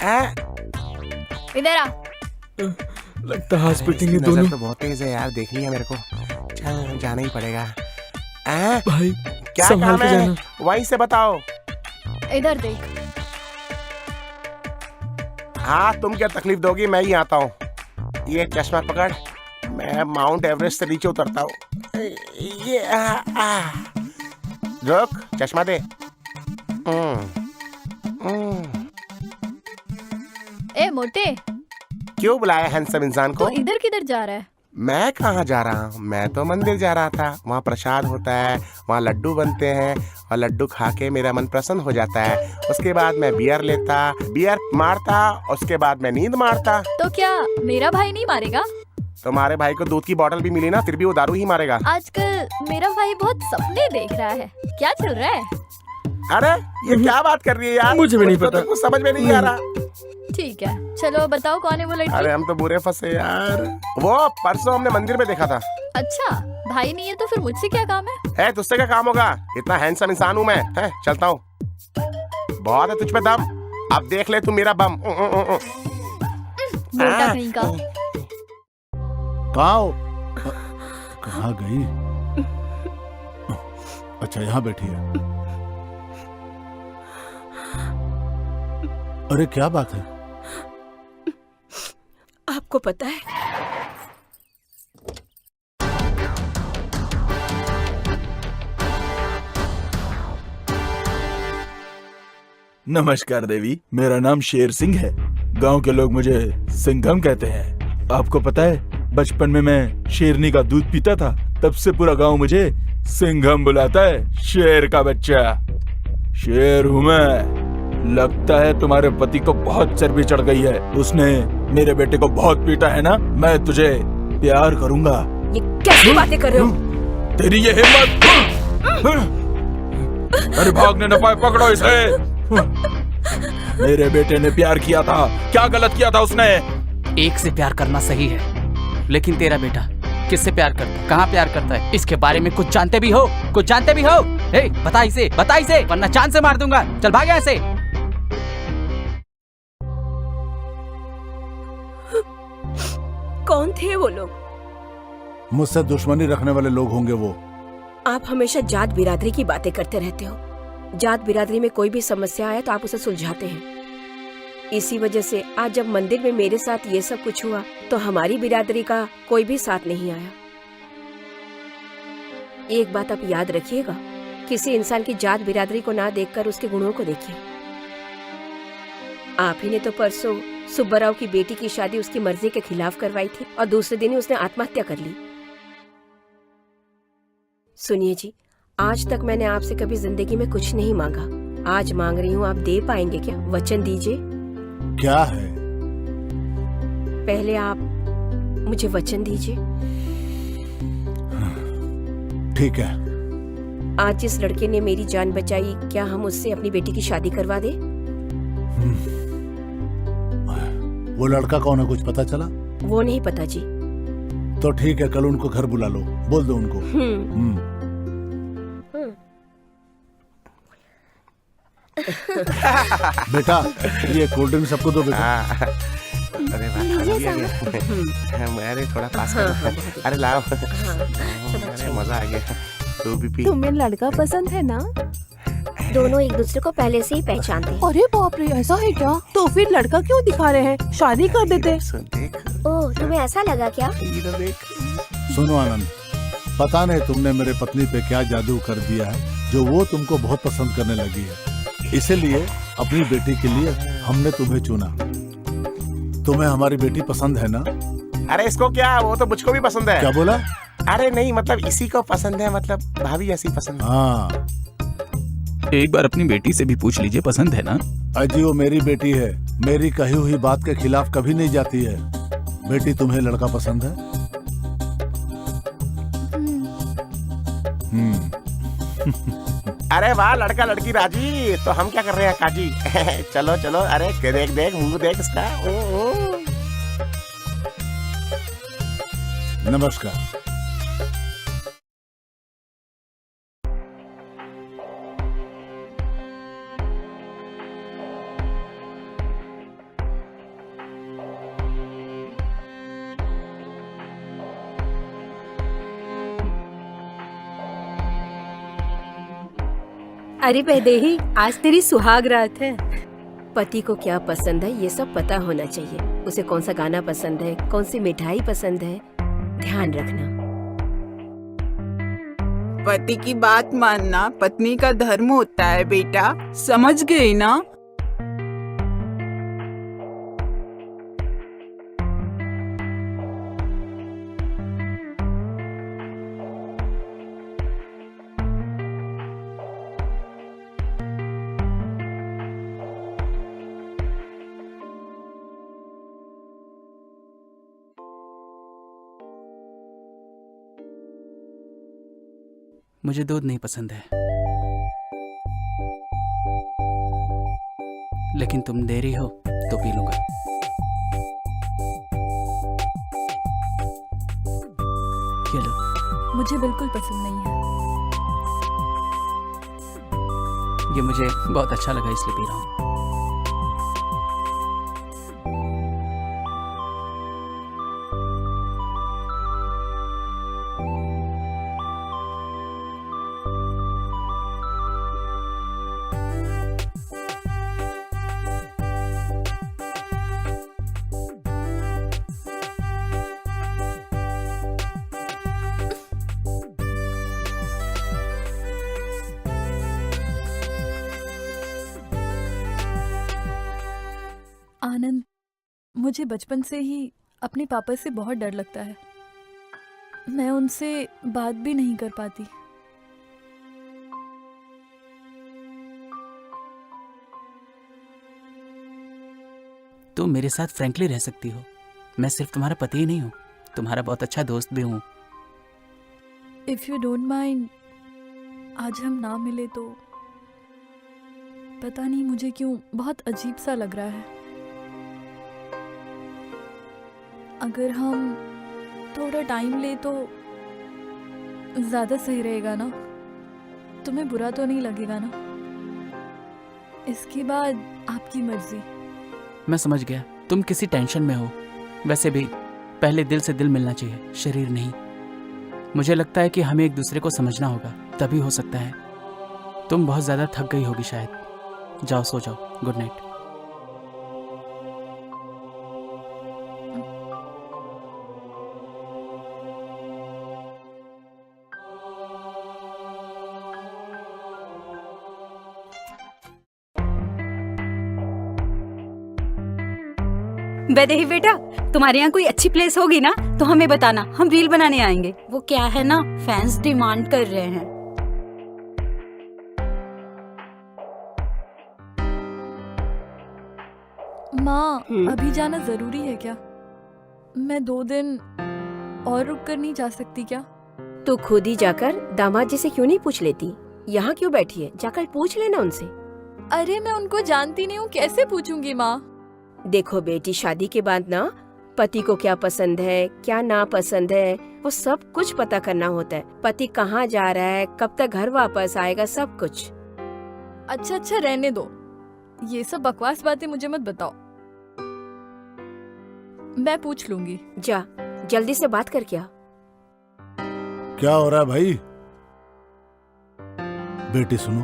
हैं? इधर आ। लगता है हाथ पिटेंगे नजर दोनों। तो बहुत तेज है यार, देखनी है मेरे को। चल जाना ही पड़ेगा। हैं? भाई क्या संभाल काम के है? जाना। वहीं से बताओ। इधर देख। हाँ, तुम क्या तकलीफ दोगी, मैं ही आता हूँ। ये चश्मा पकड़, मैं माउंट एवरेस्ट से नीचे उतरता हूँ। ये रुक, चश्मा दे। ए मोटे, क्यों बुलाया हैंडसम इंसान तू को? इधर किधर जा रहा है? मैं कहाँ जा रहा हूँ, मैं तो मंदिर जा रहा था। वहाँ प्रसाद होता है, वहाँ लड्डू बनते हैं और लड्डू खा के मेरा मन प्रसन्न हो जाता है। उसके बाद मैं बियर लेता, बियर मारता, उसके बाद मैं नींद मारता। तो क्या मेरा भाई नहीं मारेगा? तुम्हारे भाई को दूध की बोतल भी मिली ना, फिर भी वो दारू ही मारेगा। आजकल मेरा भाई बहुत सपने देख रहा है। क्या चल रहा है? अरे ये क्या बात कर रही है यार? मुझे भी नहीं तो पता। कुछ समझ में नहीं आ रहा। ठीक है, चलो बताओ कौन है वो लड़की? अरे हम तो बुरे फंसे यार। वो परसों हमने मंदिर में देखा था। अच्छा, भाई नहीं है तो फिर मुझसे क्या काम है? तुझसे क्या काम होगा? इतना हैंडसम इंसान हूँ मैं। है, चलता हूँ। बहुत है तुझ पे दम, अब देख ले तू मेरा बम। मोटा कहीं का। कहाँ गई? अच्छा, यहाँ बैठी है। अरे क्या बात है? आपको पता है नमस्कार देवी, मेरा नाम शेर सिंह है। गांव के लोग मुझे सिंघम कहते हैं। आपको पता है, बचपन में मैं शेरनी का दूध पीता था, तब से पूरा गांव मुझे सिंघम बुलाता है, शेर का बच्चा। शेर हूँ मैं। लगता है तुम्हारे पति को बहुत चर्बी चढ़ गई है, उसने मेरे बेटे को बहुत पीटा है ना। मैं तुझे प्यार करूंगा। ये कैसी बातें कर रहे हो? तेरी ये हिम्मत! अरे भागने न पाए, पकड़ो इसे। मेरे बेटे ने प्यार किया था, क्या गलत किया था उसने? एक से प्यार करना सही है, लेकिन तेरा बेटा किससे प्यार करता है, कहाँ प्यार करता है, इसके बारे में कुछ जानते भी हो? कुछ जानते भी हो? ए, बता इसे, वरना चांद से मार दूंगा। चल भाग यहाँ से। कौन थे वो लोग? मुझसे दुश्मनी रखने वाले लोग होंगे वो। आप हमेशा जात बिरादरी की बातें करते रहते हो। जात बिरादरी में कोई भी समस्या आए तो आप उसे सुलझाते हैं। इसी वजह से आज जब मंदिर में मेरे साथ ये सब कुछ हुआ तो हमारी बिरादरी का कोई भी साथ नहीं आया। एक बात आप याद रखिएगा, किसी इंसान की जात बिरादरी को ना देखकर उसके गुणों को देखिए। आप ही ने तो परसों सुब्बाराव की बेटी की शादी उसकी मर्जी के खिलाफ करवाई थी और दूसरे दिन ही उसने आत्महत्या कर ली। सुनिए जी, आज तक मैंने आपसे कभी जिंदगी में कुछ नहीं मांगा, आज मांग रही हूँ। आप दे पाएंगे क्या? वचन दीजिए। क्या है? पहले आप मुझे वचन दीजिए। ठीक है। आज जिस लड़के ने मेरी जान बचाई, क्या हम उससे अपनी बेटी की शादी करवा दे? वो लड़का कौन है, कुछ पता चला? वो नहीं पता जी। तो ठीक है, कल उनको घर बुला लो, बोल दो उनको। बेटा ये कोल्ड ड्रिंक सबको दो बेटा। अरे अरे थोड़ा पास कर। अरे लाओ, अरे मजा आ गया। तू भी पी। तुम्हें लड़का पसंद है ना? दोनों एक दूसरे को पहले से ही पहचानते हैं। अरे बाप रे, ऐसा है क्या? तो फिर लड़का क्यों दिखा रहे हैं? शादी कर देते। देख, ओह, तुम्हें ऐसा लगा क्या? इधर देख। सुनो आनंद, पता नहीं तुमने मेरे पत्नी पे क्या जादू कर दिया है जो वो तुमको बहुत पसंद करने लगी है। इसीलिए अपनी बेटी के लिए हमने तुम्हें चुना। तुम्हें हमारी बेटी पसंद है ना? अरे इसको क्या, वो तो मुझको भी पसंद है। क्या बोला? अरे नहीं, मतलब इसी को पसंद है, मतलब भाभी ऐसी पसंद है। हाँ, एक बार अपनी बेटी से भी पूछ लीजिए, पसंद है ना? अजी वो मेरी बेटी है, मेरी कही हुई बात के खिलाफ कभी नहीं जाती है। बेटी तुम्हें लड़का पसंद है? अरे वाह, लड़का लड़की राजी, तो हम क्या कर रहे हैं काजी? चलो चलो, अरे देख देख, मुंह देख इसका। नमस्कार। अरे वैदेही, आज तेरी सुहाग रात है। पति को क्या पसंद है ये सब पता होना चाहिए। उसे कौन सा गाना पसंद है, कौन सी मिठाई पसंद है, ध्यान रखना। पति की बात मानना पत्नी का धर्म होता है बेटा, समझ गई ना? मुझे दूध नहीं पसंद है, लेकिन तुम दे रही हो तो पी लूंगा। ये लो। मुझे बिल्कुल पसंद नहीं है। ये मुझे बहुत अच्छा लगा इसलिए पी रहा हूँ। आनंद, मुझे बचपन से ही अपने पापा से बहुत डर लगता है। मैं उनसे बात भी नहीं कर पाती। तुम मेरे साथ फ्रैंकली रह सकती हो। मैं सिर्फ तुम्हारा पति ही नहीं हूँ, तुम्हारा बहुत अच्छा दोस्त भी हूँ। इफ यू डोंट माइंड, आज हम ना मिले तो पता नहीं मुझे क्यों बहुत अजीब सा लग रहा है। अगर हम थोड़ा टाइम ले तो ज्यादा सही रहेगा ना? तुम्हें बुरा तो नहीं लगेगा ना? इसके बाद आपकी मर्जी। मैं समझ गया, तुम किसी टेंशन में हो। वैसे भी पहले दिल से दिल मिलना चाहिए, शरीर नहीं। मुझे लगता है कि हमें एक दूसरे को समझना होगा, तभी हो सकता है। तुम बहुत ज़्यादा थक गई होगी शायद। जाओ सो जाओ, गुड नाइट। वैदेही बेटा, तुम्हारे यहाँ कोई अच्छी प्लेस होगी ना तो हमें बताना, हम रील बनाने आएंगे। वो क्या है ना, फैंस डिमांड कर रहे हैं। माँ, अभी जाना जरूरी है क्या? मैं 2 दिन और रुक कर नहीं जा सकती क्या? तो खुद ही जाकर दामाद जी से क्यों नहीं पूछ लेती? यहाँ क्यों बैठी है? जाकर पूछ लेना उनसे। अरे मैं उनको जानती नहीं हूँ, कैसे पूछूंगी माँ? देखो बेटी, शादी के बाद ना पति को क्या पसंद है, क्या नापसंद है, वो सब कुछ पता करना होता है। पति कहाँ जा रहा है, कब तक घर वापस आएगा, सब कुछ। अच्छा अच्छा रहने दो, ये सब बकवास बातें मुझे मत बताओ, मैं पूछ लूंगी। जा जल्दी से बात कर। क्या क्या हो रहा है भाई? बेटी सुनो,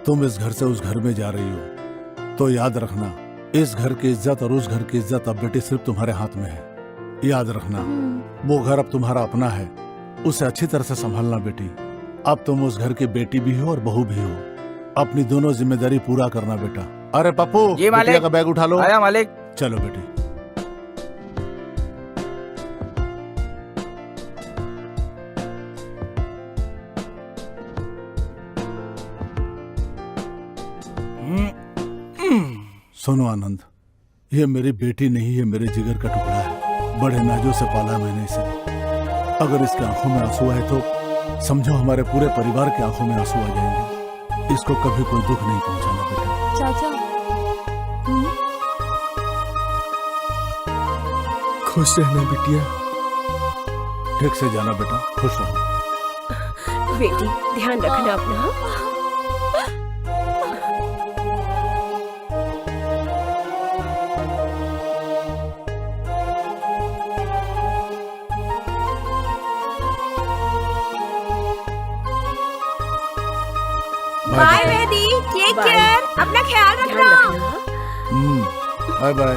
तुम इस घर से उस घर में जा रही हो तो याद रखना, इस घर की इज्जत और उस घर की इज्जत अब बेटी सिर्फ तुम्हारे हाथ में है। याद रखना, वो घर अब तुम्हारा अपना है, उसे अच्छी तरह से संभालना बेटी। अब तुम उस घर की बेटी भी हो और बहू भी हो, अपनी दोनों जिम्मेदारी पूरा करना बेटा। अरे पप्पू, बिटिया का बैग उठा लो। आया मालिक। चलो बेटी। सुनो आनंद, ये मेरी बेटी नहीं है, मेरे जिगर का टुकड़ा है। बड़े नाजों से पाला मैंने इसे। अगर इसकी आंखों में आंसू आए तो समझो हमारे पूरे परिवार की आंखों में आंसू आ जाएंगे। इसको कभी कोई दुख नहीं पहुंचाना बेटा। चाचा खुश रहना बिटिया। ठीक से जाना बेटा, खुश रहो। बेटी ध्यान रखना अपना। बाय वेदी, टेक केयर, अपना ख्याल रखना। Bye bye.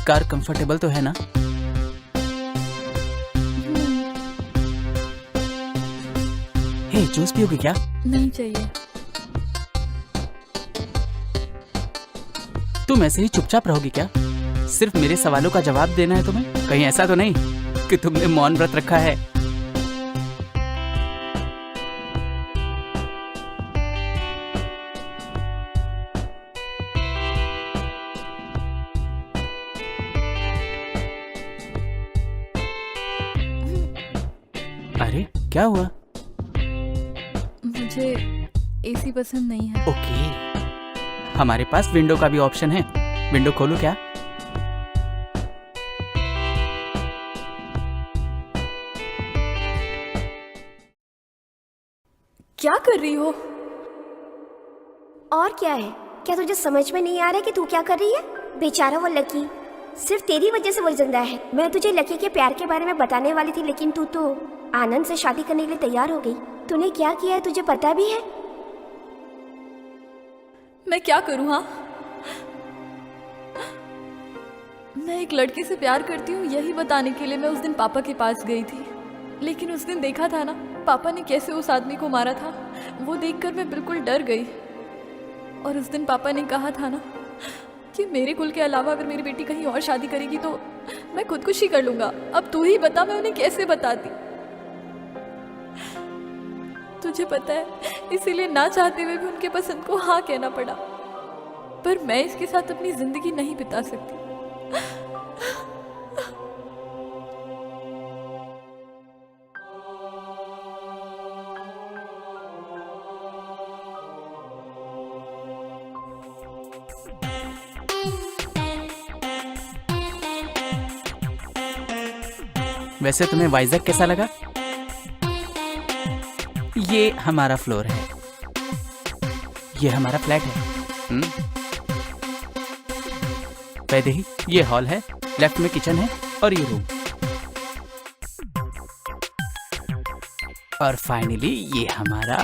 कार कंफर्टेबल तो है ना? हे, जूस पियोगे क्या? नहीं चाहिए। तुम ऐसे ही चुपचाप रहोगी क्या? सिर्फ मेरे सवालों का जवाब देना है तुम्हें? कहीं ऐसा तो नहीं कि तुमने मौन व्रत रखा है? अरे क्या हुआ? मुझे एसी पसंद नहीं है। ओके, हमारे पास विंडो का भी ऑप्शन है। विंडो खोलूं क्या? क्या कर रही हो? और क्या है? क्या तुझे समझ में नहीं आ रहा कि तू क्या कर रही है? बेचारा वो लकी, सिर्फ तेरी वजह से वो जिंदा है। मैं तुझे लकी के प्यार के बारे में बताने वाली थी, लेकिन तू तो आनंद से शादी करने के लिए तैयार हो गई। तूने क्या किया है तुझे पता भी है? मैं क्या करूं? हाँ, मैं एक लड़के से प्यार करती हूँ, यही बताने के लिए मैं उस दिन पापा के पास गई थी। लेकिन उस दिन देखा था ना पापा ने कैसे उस आदमी को मारा था, वो देखकर मैं बिल्कुल डर गई। और उस दिन पापा ने कहा था ना कि मेरे कुल के अलावा अगर मेरी बेटी कहीं और शादी करेगी तो मैं खुदकुशी कर लूंगा। अब तू ही बता, मैं उन्हें कैसे बताती? तुझे पता है, इसीलिए ना चाहते हुए भी उनके पसंद को हाँ कहना पड़ा। पर मैं इसके साथ अपनी जिंदगी नहीं बिता सकती। वैसे तुम्हें वाइजैक कैसा लगा? ये हमारा फ्लोर है, ये हमारा फ्लैट है। वैदेही, ये हॉल है, लेफ्ट में किचन है और ये रूम, और फाइनली ये हमारा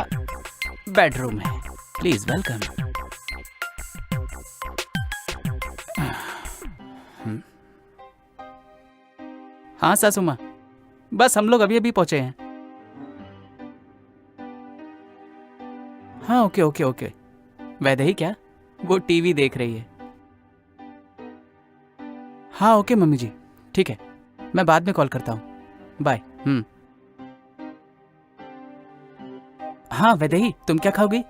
बेडरूम है। Please welcome. हाँ सासू माँ, बस हम लोग अभी अभी पहुंचे हैं। हाँ ओके ओके ओके। वैदेही क्या? वो टीवी देख रही है। हाँ ओके मम्मी जी, ठीक है, मैं बाद में कॉल करता हूँ। बाय। हाँ वैदेही, तुम क्या खाओगी?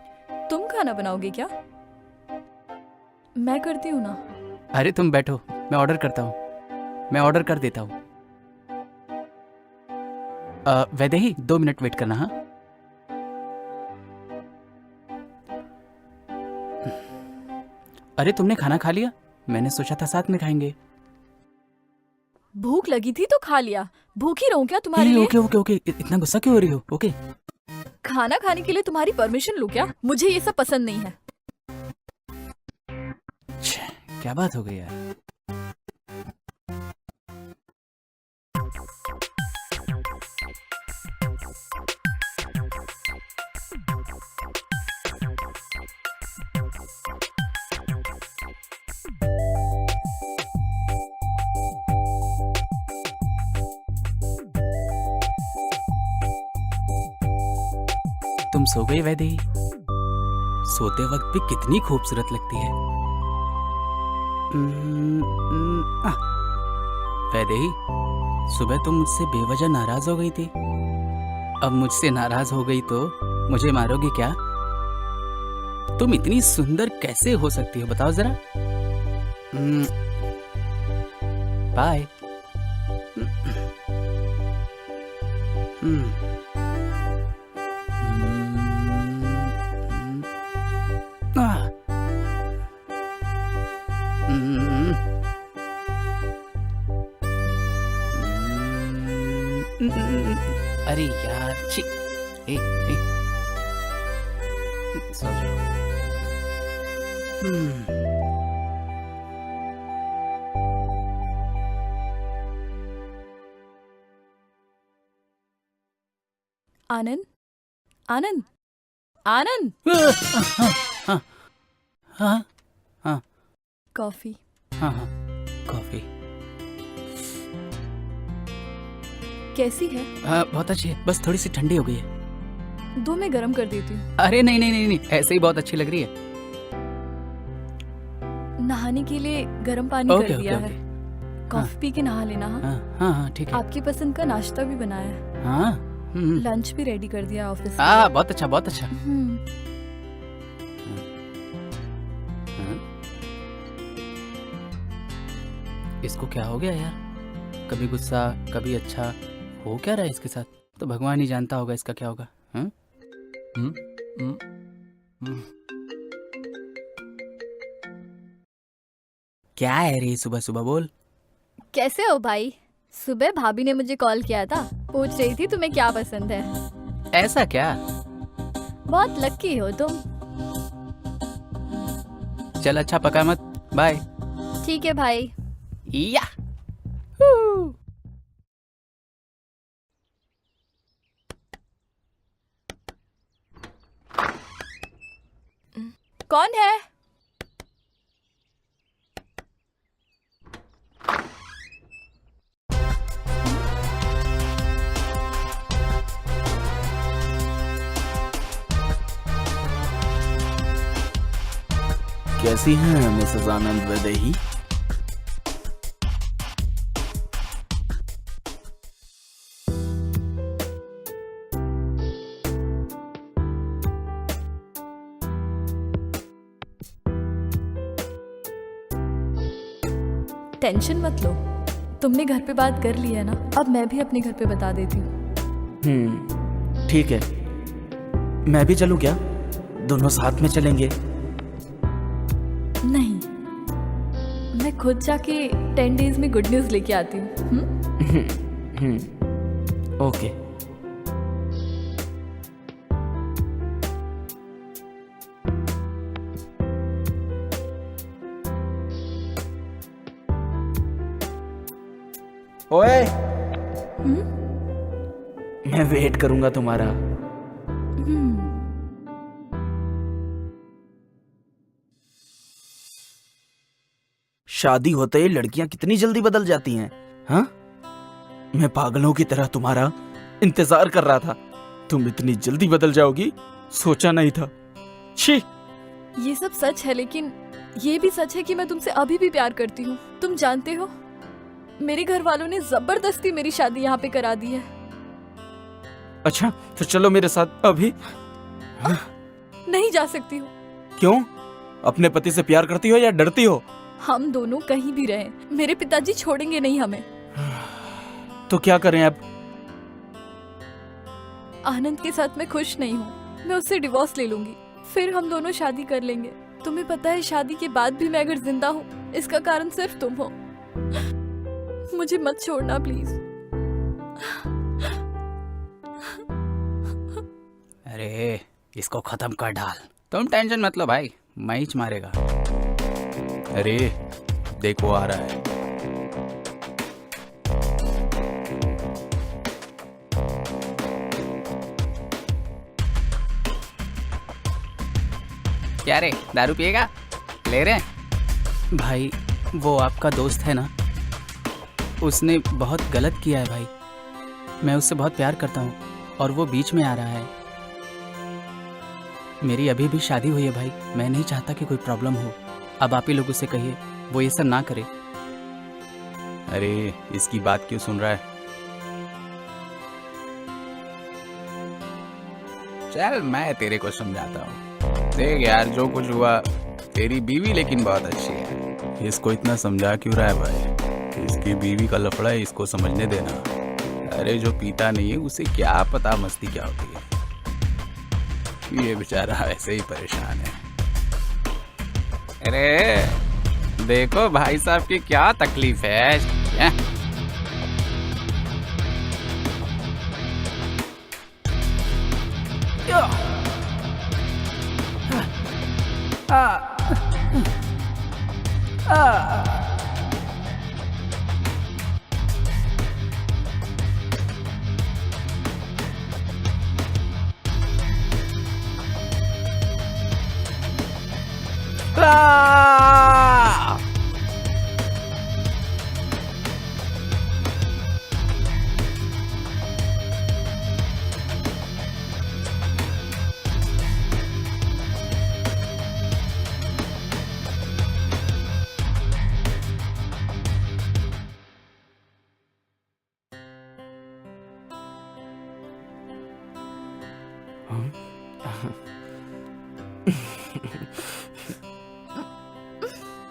तुम खाना बनाओगे क्या? मैं करती हूँ ना। अरे तुम बैठो, मैं ऑर्डर करता हूँ, मैं ऑर्डर कर देता हूँ। वैदेही 2 मिनट वेट करना। हाँ, अरे तुमने खाना खा लिया? मैंने सोचा था साथ में खाएंगे। भूख लगी थी तो खा लिया, भूखी रहूं क्या तुम्हारे लिए? ओके ओके ओके, इतना गुस्सा क्यों हो रही हो? ओके, खाना खाने के लिए तुम्हारी परमिशन लूं क्या? मुझे ये सब पसंद नहीं है। क्या बात हो गई यार। तुम सो गई वैदेही? सोते वक्त भी कितनी खूबसूरत लगती है। वैदेही, सुबह तुम मुझसे बेवजह नाराज हो गई थी, अब मुझसे नाराज हो गई तो मुझे मारोगी क्या? तुम इतनी सुंदर कैसे हो सकती हो, बताओ जरा। बाय। अरे यार, छी। ए, सो जाओ। आनंद, आनंद, आनंद। हाँ हाँ हाँ, कॉफी। हाँ हाँ, कॉफी कैसी है? बहुत अच्छी है, बस थोड़ी सी ठंडी हो गई है। दो मैं गरम कर देती हूँ। अरे नहीं नहीं नहीं नहीं, ऐसे ही बहुत अच्छी लग रही है। नहाने के लिए गर्म पानी ओके, कर दिया ओके, है। कॉफी पी के नहा लेना। हाँ हाँ हाँ, ठीक है। आपकी पसंद का नाश्ता भी बनाया है। हाँ, लंच भी रेडी कर दिया ऑफिस। बहुत अच्छा, बहुत अच्छा। इसको क्या हो गया यार? कभी गुस्सा, कभी अच्छा, हो क्या रहा है इसके साथ? तो भगवान ही जानता होगा इसका क्या होगा। क्या है रे सुबह सुबह, बोल। कैसे हो भाई? सुबह भाभी ने मुझे कॉल किया था, पूछ रही थी तुम्हें क्या पसंद है। ऐसा क्या? बहुत लकी हो तुम। चल अच्छा, पका मत, बाय। ठीक है भाई। या कौन है? कैसी हैं मिसेस आनंद वैदेही? टेंशन मत लो, तुमने घर पे बात कर ली है ना, अब मैं भी अपने घर पे बता देती हूँ। ठीक है। मैं भी चलूं क्या? दोनों साथ में चलेंगे। नहीं, मैं खुद जाके 10 डेज में गुड न्यूज लेके आती हूँ। ओके। ओए, मैं वेट करूंगा तुम्हारा। शादी होते ही लड़कियां कितनी जल्दी बदल जाती हैं, हाँ? मैं पागलों की तरह तुम्हारा इंतजार कर रहा था। तुम इतनी जल्दी बदल जाओगी सोचा नहीं था। छी! ये सब सच है, लेकिन ये भी सच है कि मैं तुमसे अभी भी प्यार करती हूँ। तुम जानते हो, मेरे घर वालों ने जबरदस्ती मेरी शादी यहाँ पे करा दी है। अच्छा, तो चलो मेरे साथ अभी। नहीं जा सकती हूँ। क्यों? अपने पति से प्यार करती हो या डरती हो? हम दोनों कहीं भी रहें, मेरे पिताजी छोड़ेंगे नहीं हमें। तो क्या करें अब? आनंद के साथ मैं खुश नहीं हूँ। मैं उससे डिवोर्स ले लूंगी, फिर हम दोनों शादी कर लेंगे। तुम्हें पता है शादी के बाद भी मैं अगर जिंदा हूँ इसका कारण सिर्फ तुम हो। मुझे मत छोड़ना प्लीज। अरे इसको खत्म कर डाल, तुम टेंशन मत लो भाई, मैं ही मारेगा। अरे देखो आ रहा है। क्या रे, दारू पिएगा? ले रहे हैं भाई, वो आपका दोस्त है ना, उसने बहुत गलत किया है भाई। मैं उससे बहुत प्यार करता हूँ और वो बीच में आ रहा है। मेरी अभी भी शादी हुई है भाई, मैं नहीं चाहता कि कोई प्रॉब्लम हो। अब आप ही लोग उसे कहिए वो ये सब ना करे। अरे इसकी बात क्यों सुन रहा है? चल मैं तेरे को समझाता हूँ। देख यार, जो कुछ हुआ, तेरी बीवी लेकिन बहुत अच्छी है। इसको इतना समझा क्यों रहा है भाई? इसकी बीवी का लफड़ा है, इसको समझने देना। अरे जो पीता नहीं है उसे क्या पता मस्ती क्या होती है। ये बेचारा ऐसे ही परेशान है। अरे देखो भाई साहब की क्या तकलीफ है।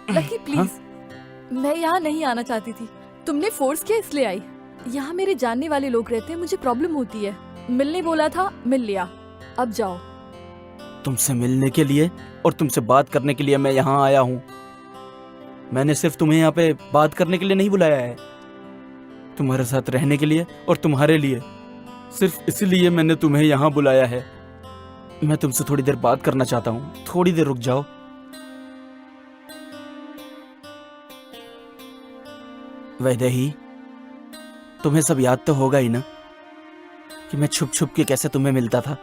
लकी प्लीज, मैं यहाँ नहीं आना चाहती थी। तुमने फोर्स किया इसलिए आई। यहाँ मेरे जानने वाले लोग रहते हैं, मुझे प्रॉब्लम होती है। मिलने बोला था, मिल लिया, अब जाओ। तुमसे मिलने के लिए और तुमसे बात करने के लिए मैं यहाँ आया हूँ। मैंने सिर्फ तुम्हें यहाँ पे बात करने के लिए नहीं बुलाया है, तुम्हारे साथ रहने के लिए और तुम्हारे लिए। सिर्फ इसलिए मैंने तुम्हें यहाँ बुलाया है। मैं तुमसे थोड़ी देर बात करना चाहता हूँ, थोड़ी देर रुक जाओ। वैदेही, तुम्हें सब याद तो होगा ही ना कि मैं छुप छुप के कैसे तुम्हें मिलता था।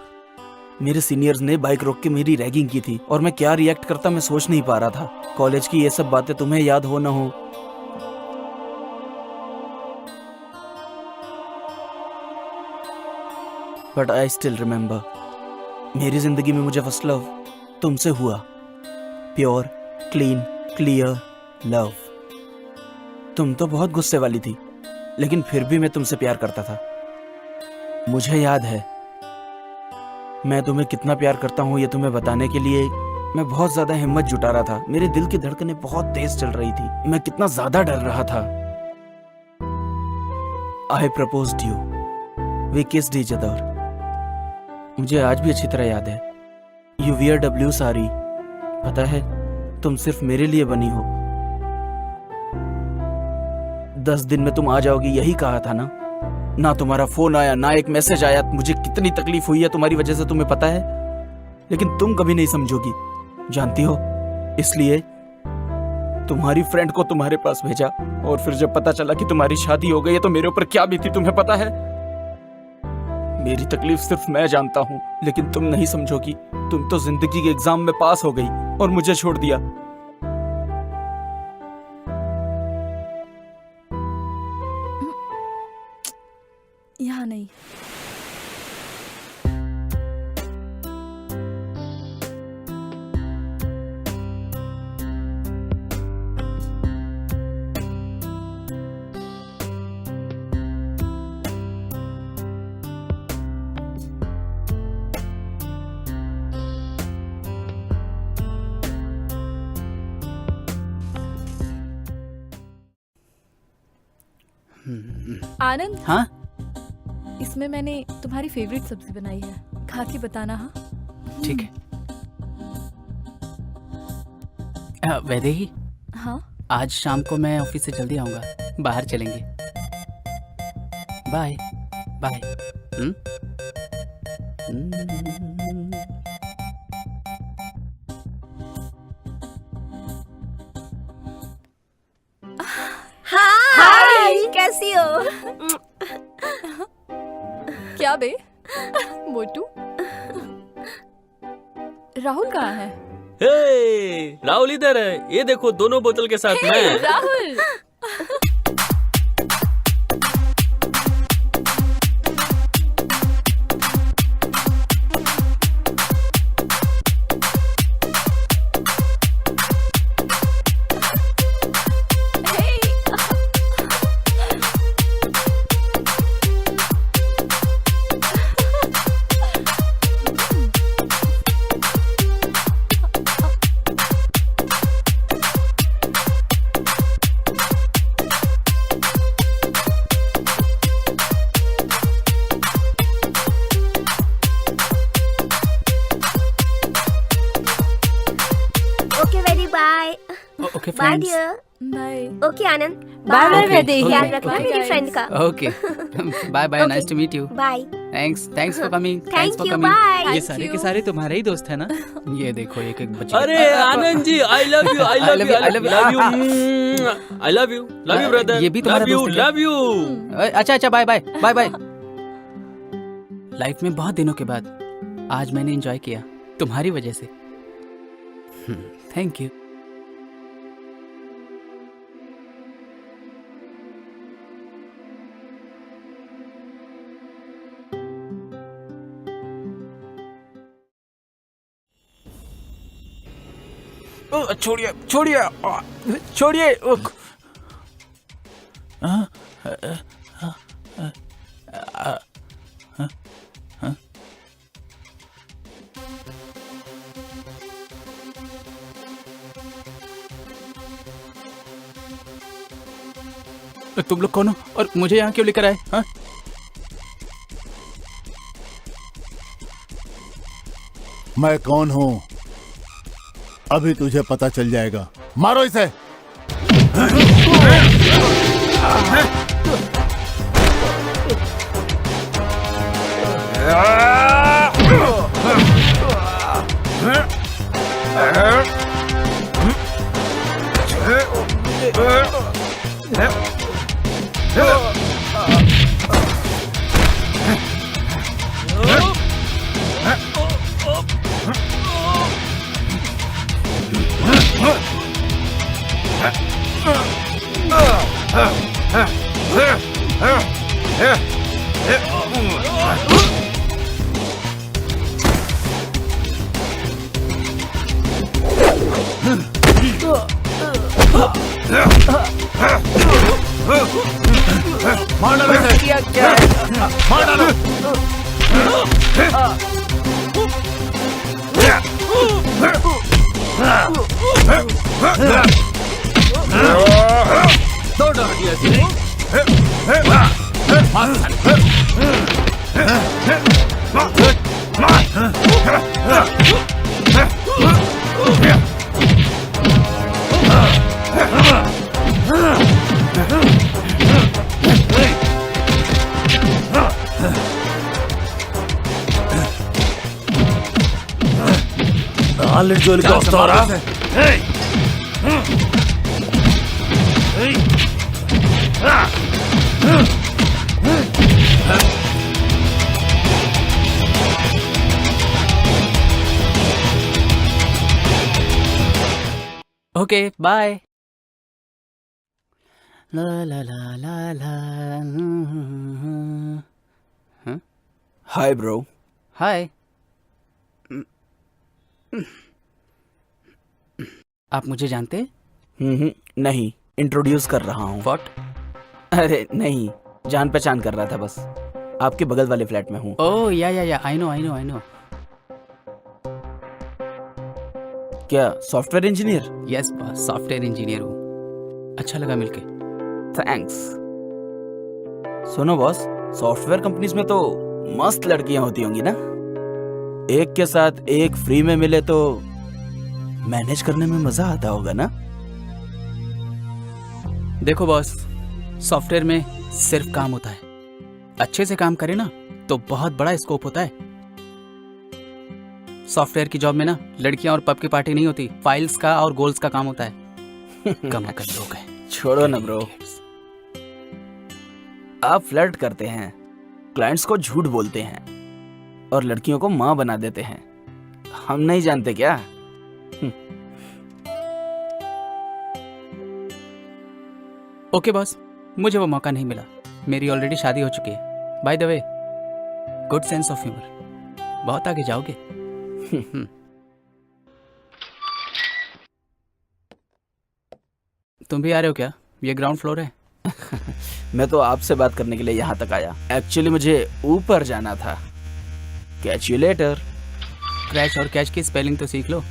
मेरे सीनियर्स ने बाइक रोक के मेरी रैगिंग की थी और मैं क्या रिएक्ट करता मैं सोच नहीं पा रहा था। कॉलेज की ये सब बातें तुम्हें याद हो ना हो, बट आई स्टिल रिमेम्बर। मेरी जिंदगी में मुझे फर्स्ट लव तुमसे हुआ। Pure, clean, clear love. तुम तो बहुत गुस्से वाली थी, लेकिन फिर भी मैं तुमसे प्यार करता था। मुझे याद है मैं तुम्हें कितना प्यार करता हूँ, ये तुम्हें बताने के लिए मैं बहुत ज्यादा हिम्मत जुटा रहा था। मेरे दिल की धड़कनें बहुत तेज चल रही थी, मैं कितना ज्यादा डर रहा था। I proposed you, we kissed each other. मुझे आज भी अच्छी तरह याद है। यू वियर डब्ल्यू साड़ी, पता है तुम सिर्फ मेरे लिए बनी हो। 10 दिन में तुम आ जाओगी यही कहा था ना। ना तुम्हारा फोन आया, ना एक मैसेज आया। मुझे कितनी तकलीफ हुई है तुम्हारी वजह से, तुम्हें पता है, लेकिन तुम कभी नहीं समझोगी, जानती हो। इसलिए तुम्हारी फ्रेंड को तुम्हारे पास भेजा और फिर जब पता चला कि तुम्हारी शादी हो गई है तो मेरे ऊपर क्या बीती तुम्हें पता है। मेरी तकलीफ सिर्फ मैं जानता हूँ, लेकिन तुम नहीं समझोगी। तुम तो जिंदगी के एग्जाम में पास हो गई और मुझे छोड़ दिया। यहाँ नहीं। आनंद, हाँ, इस उसमें मैंने तुम्हारी फेवरेट सब्जी बनाई है, खा के बताना। हाँ ठीक है। वैदेही, हाँ आज शाम को मैं ऑफिस से जल्दी आऊंगा, बाहर चलेंगे। Bye bye. हाय, कैसी हो? क्या बे मोटू, राहुल कहाँ है? हे, राहुल इधर है, ये देखो दोनों बोतल के साथ मैं। Rahul okay bye friends. Dear. Bye. Okay Anand, bye bye Okay, Vaidehi. ध्यान okay, रखना okay. मेरी फ्रेंड का। Okay bye bye, nice to meet you. Bye. Thanks for coming. Thank you, bye. ये सारे के सारे तुम्हारे ही दोस्त है ना? ये देखो एक एक बच्चे। अरे Anand ji, I love you, I love you, I love you, I love you brother. ये भी तुम्हारा लव यू, दोस्त है क्या? Love you. अच्छा bye bye bye bye. Life में बहुत दिनों के बाद आज मैंने एंजॉय किया तुम्हारी वजह से। Thank you. छोड़िए छोड़िए छोड़िए। तुम लोग कौन हो और मुझे यहाँ क्यों लेकर आए? हाँ? मैं कौन हूँ अभी तुझे पता चल जाएगा। मारो इसे। मार डालो इसे। मार डालो। दो डालिए इसे। Let's go, Stora. Okay bye. ला ला ला ला ला। Hi, bro. हाय। आप मुझे जानते? नहीं, इंट्रोड्यूस कर रहा हूँ। व्हाट? अरे नहीं, जान पहचान कर रहा था बस। आपके बगल वाले फ्लैट में हूँ। ओह या आई नो। क्या software engineer? Yes boss, software engineer हूँ। अच्छा लगा मिलके। थैंक्स। सुनो बॉस, सॉफ्टवेयर कंपनीज में तो मस्त लड़कियां होती होंगी ना? एक के साथ एक फ्री में मिले तो मैनेज करने में मजा आता होगा ना? देखो बॉस, सॉफ्टवेयर में सिर्फ काम होता है। अच्छे से काम करे ना तो बहुत बड़ा स्कोप होता है। सॉफ्टवेयर की जॉब में ना लड़कियां और पब की पार्टी नहीं होती, फाइल्स का और गोल्स का काम होता है। कम कर लोग हैं। छोड़ो ना ब्रो, आप फ्लर्ट करते हैं, क्लाइंट्स को झूठ बोलते हैं और लड़कियों को माँ बना देते हैं। हम नहीं जानते क्या? ओके बॉस, मुझे वो मौका नहीं मिला। मेरी ऑलरेडी शादी हो चुकी है। By the way, good sense of humour, बहुत आगे जाओगे। तुम भी आ रहे हो क्या? ये ग्राउंड फ्लोर है। मैं तो आपसे बात करने के लिए यहाँ तक आया। एक्चुअली मुझे ऊपर जाना था। Catch you later. क्रैश और कैच की स्पेलिंग तो सीख लो।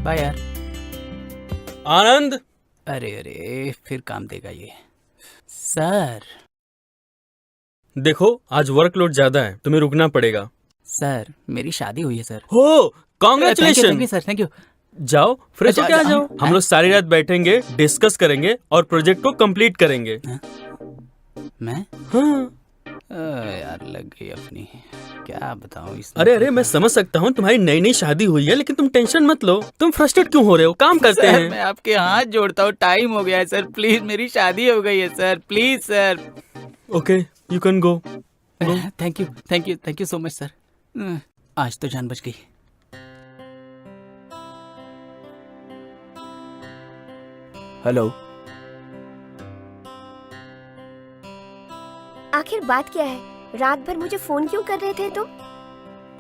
बाय यार। आनंद, अरे अरे, फिर काम देगा ये। सर देखो आज वर्कलोड ज्यादा है, तुम्हें रुकना पड़ेगा। सर, मेरी शादी हुई है सर। हो, thank you congratulation. Sir, thank you. जाओ फ्रेश होके आ जाओ। हम लोग सारी रात बैठेंगे, डिस्कस करेंगे और प्रोजेक्ट को कंप्लीट करेंगे। मैं? हाँ। यार लग गई अपनी, क्या बताऊं इस। अरे अरे, मैं समझ सकता हूँ तुम्हारी नई नई शादी हुई है, लेकिन तुम टेंशन मत लो। तुम फ्रस्ट्रेट क्यों हो रहे हो? काम करते सर, हैं। मैं आपके हाथ जोड़ता हूँ, टाइम हो गया है सर। प्लीज, मेरी शादी हो गई है sir, please sir. Okay, you can go. Thank you, thank you, thank you so much sir. आज तो जान बच गई। हेलो, आखिर बात क्या है? रात भर मुझे फोन क्यों कर रहे थे तुम?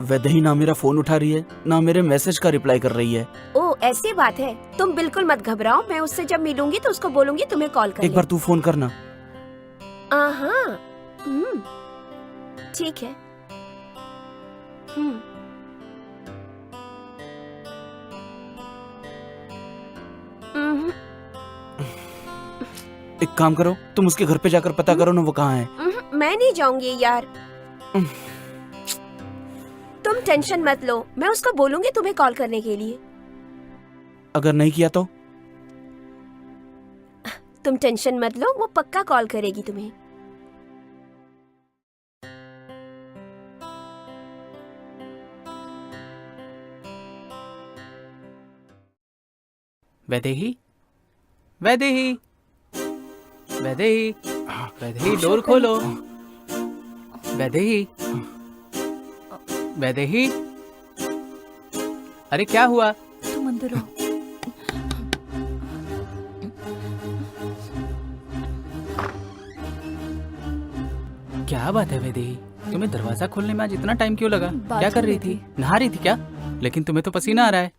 वैदेही ना मेरा फोन उठा रही है, ना मेरे मैसेज का रिप्लाई कर रही है। ओ, ऐसी बात है। तुम बिल्कुल मत घबराओ, मैं उससे जब मिलूंगी तो उसको बोलूंगी तुम्हें कॉल कर एक बार तू फोन करना। हाँ, ठीक है। एक काम करो, तुम उसके घर पे जाकर पता करो ना वो कहाँ है। मैं नहीं जाऊंगी यार। तुम टेंशन मत लो, मैं उसको बोलूंगी तुम्हें कॉल करने के लिए। अगर नहीं किया तो? तुम टेंशन मत लो, वो पक्का कॉल करेगी तुम्हें। वैदेही, वैदेही, वैदेही, वैदेही, डोर खोलो। वैदेही, वैदेही, अरे क्या हुआ? तुम अंदर हो। क्या बात है वैदेही, तुम्हें दरवाजा खोलने में आज इतना टाइम क्यों लगा? क्या कर रही थी? नहा रही थी क्या? लेकिन तुम्हें तो पसीना आ रहा है।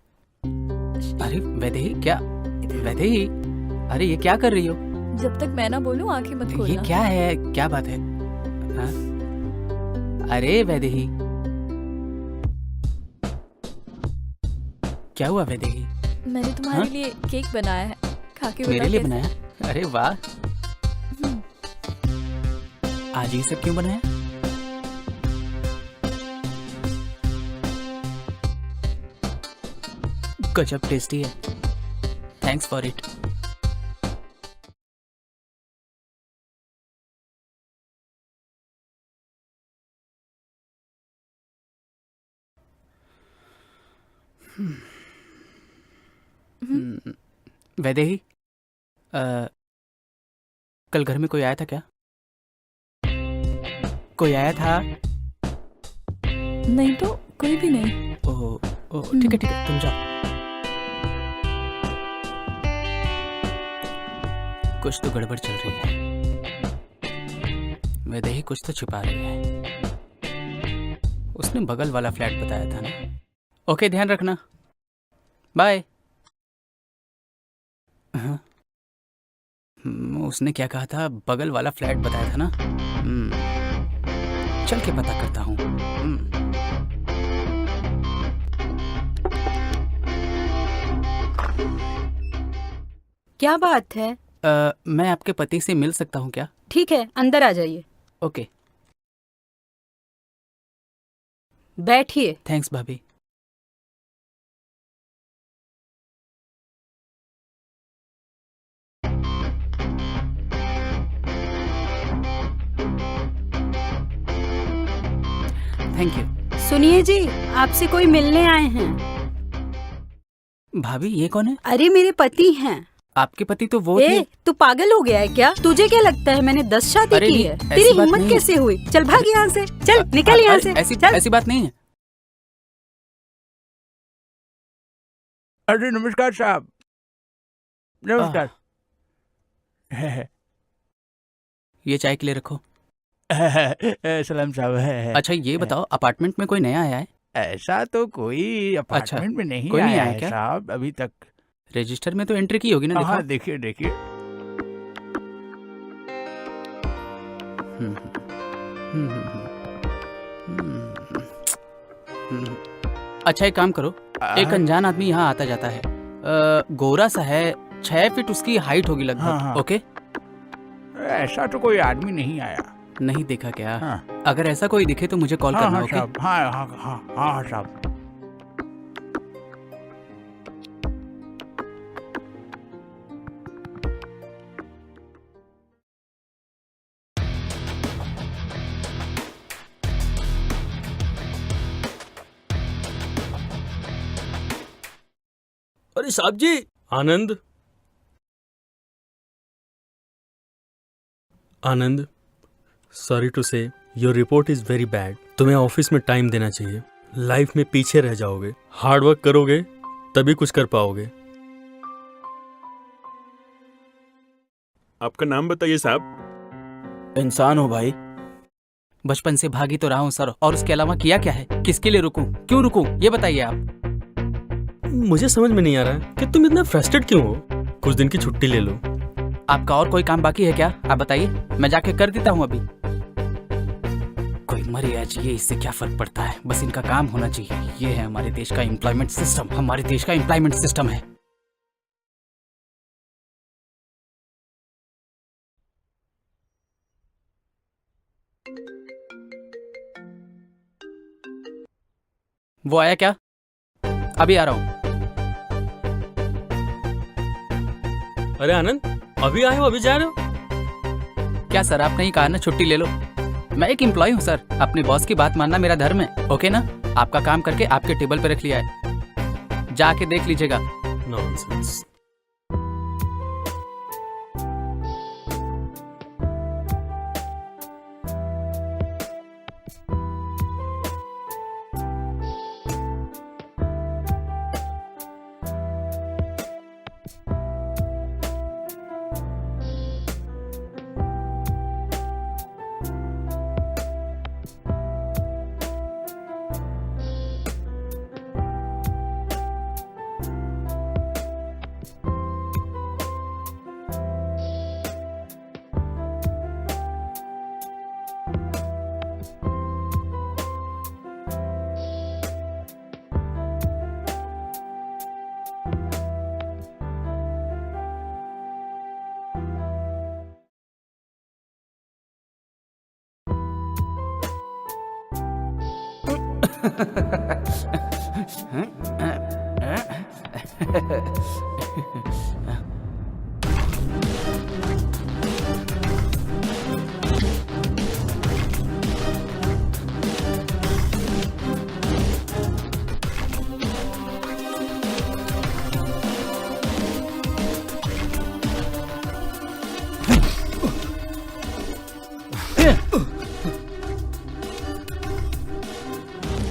अरे वैदेही, क्या? वैदेही, अरे ये क्या कर रही हो? जब तक मैं ना बोलूं आंखें मत खोलना। ये क्या है? क्या बात है? हाँ? अरे वैदेही, क्या हुआ वैदेही? मैंने तुम्हारे लिए केक बनाया है, खा के मेरे बताओ लिए कैसा बनाया? है? अरे वाह, आज ये सब क्यों बनाया? गजब टेस्टी है, थैंक्स फॉर इट। वैदेही, कल घर में कोई आया था क्या? कोई आया था? नहीं तो कोई भी नहीं। ओ ठीक है तुम जाओ। कुछ तो गड़बड़ चल रही है। वैदेही कुछ तो छुपा रही है। उसने बगल वाला फ्लैट बताया था ना। ओके, ध्यान रखना, बाय। हाँ? उसने क्या कहा था? बगल वाला फ्लैट बताया था ना। चल के पता करता हूँ। क्या बात है? मैं आपके पति से मिल सकता हूँ क्या? ठीक है, अंदर आ जाइए। ओके, बैठिए। थैंक्स भाभी। Thank you. सुनिए जी, आपसे कोई मिलने आए हैं। भाभी ये कौन है? अरे मेरे पति हैं। आपके पति तो वो थे। ए, तू पागल हो गया है क्या? तुझे क्या लगता है मैंने 10 शादी अरे की नहीं, है? ऐसी तेरी बात हिम्मत नहीं। कैसे हुई? चल भाग यहाँ से, चल निकल यहाँ से। ऐसी बात नहीं है। अरे नमस्कार साहब, नमस्कार। ये चाय के लिए रखो। सलाम साहब। अच्छा ये बताओ, अपार्टमेंट में कोई नया आया है? ऐसा तो कोई अपार्टमेंट में नहीं कोई नहीं आया आया है क्या? साहब अभी तक। रजिस्टर में तो एंट्री की होगी ना, देखो। हाँ देखिए देखिए। अच्छा एक काम करो, एक अनजान आदमी यहाँ आता जाता है, गोरा सा है, 6 फीट उसकी हाइट होगी लगभग। हाँ। ओके, ऐसा तो कोई आदमी नहीं आया। नहीं देखा क्या? हाँ। अगर ऐसा कोई दिखे तो मुझे कॉल करना। ओके साहब, हाँ साहब। अरे साहब जी। आनंद, आनंद, सॉरी टू से your report is very bad. तुम्हें ऑफिस में टाइम देना चाहिए। लाइफ में पीछे रह जाओगे। हार्ड वर्क करोगे तभी कुछ कर पाओगे। आपका नाम बताइए साहब। इंसान हो भाई। बचपन से भागी तो रहा हूँ सर, और उसके अलावा किया क्या है? किसके लिए रुकूं? क्यों रुकूं? ये बताइए आप। मुझे समझ में नहीं आ रहा है कि तुम इतना फ्रस्ट्रेट क्यों हो। कुछ दिन की छुट्टी ले लो। आपका और कोई काम बाकी है क्या? आप बताइए, मैं जाके कर देता हूँ अभी। कोई मरे या जिए इससे क्या फर्क पड़ता है, बस इनका काम होना चाहिए। ये है हमारे देश का एम्प्लॉयमेंट सिस्टम। हमारे देश का एम्प्लॉयमेंट सिस्टम है। वो आया क्या? अभी आ रहा हूँ। अरे आनंद, अभी आए हो, अभी जा रहे हो? क्या सर, आपने ही कहा ना छुट्टी ले लो। मैं एक एम्प्लॉय हूँ सर, अपने बॉस की बात मानना मेरा धर्म है। ओके ना? आपका काम करके आपके टेबल पे रख लिया है, जाके देख लीजिएगा। नॉनसेंस।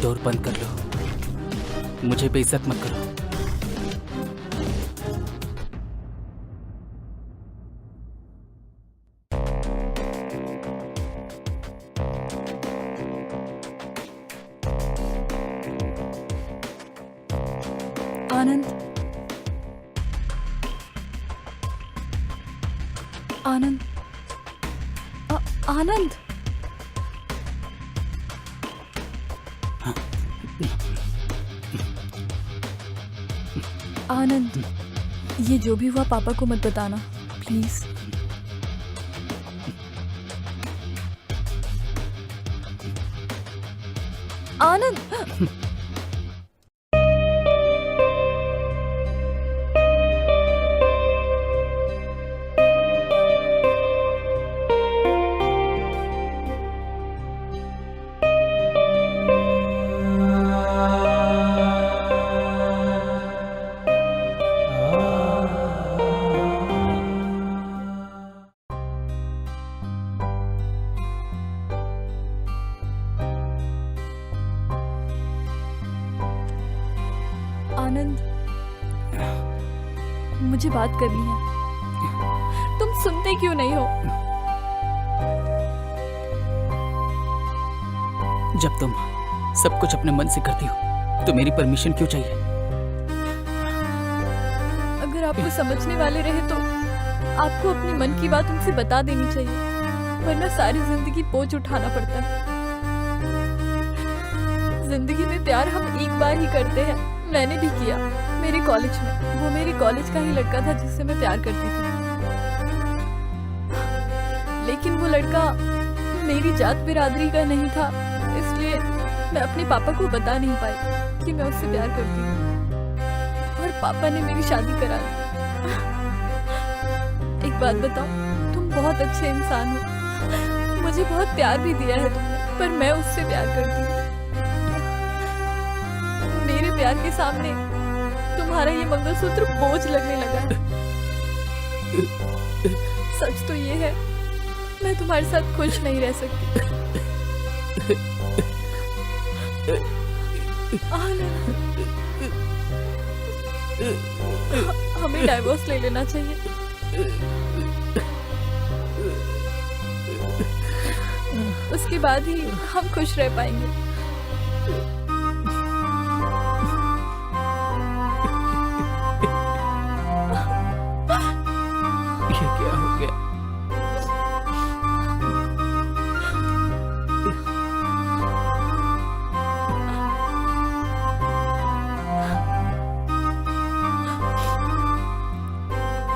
डोर बंद कर लो। बेइज्जत मत करो। आनंद, आनंद, आनंद, आनंद, ये जो भी हुआ पापा को मत बताना प्लीज। आनंद, आनंद, मुझे बात करनी है। तुम सुनते क्यों नहीं हो? जब तुम सब कुछ अपने मन से करती हो तो मेरी परमिशन क्यों चाहिए? अगर आपको समझने वाले रहे तो आपको अपने मन की बात उनसे बता देनी चाहिए, वरना सारी जिंदगी बोझ उठाना पड़ता है। जिंदगी में प्यार हम एक बार ही करते हैं, मैंने भी किया मेरे कॉलेज में। वो मेरे कॉलेज का ही लड़का था जिससे मैं प्यार करती थी, लेकिन वो लड़का मेरी जात बिरादरी का नहीं था, इसलिए मैं अपने पापा को बता नहीं पाई कि मैं उससे प्यार करती हूँ, और पापा ने मेरी शादी करा दी। एक बात बताओ, तुम बहुत अच्छे इंसान हो, मुझे बहुत प्यार भी दिया है तुमने, पर मैं उससे प्यार करती हूँ। मेरे प्यार के सामने तुम्हारा ये मंगलसूत्र बोझ लगने लगा है। सच तो ये है, मैं तुम्हारे साथ खुश नहीं रह सकती। हमें डाइवोर्स ले लेना चाहिए। उसके बाद ही हम खुश रह पाएंगे। ये क्या हो गया?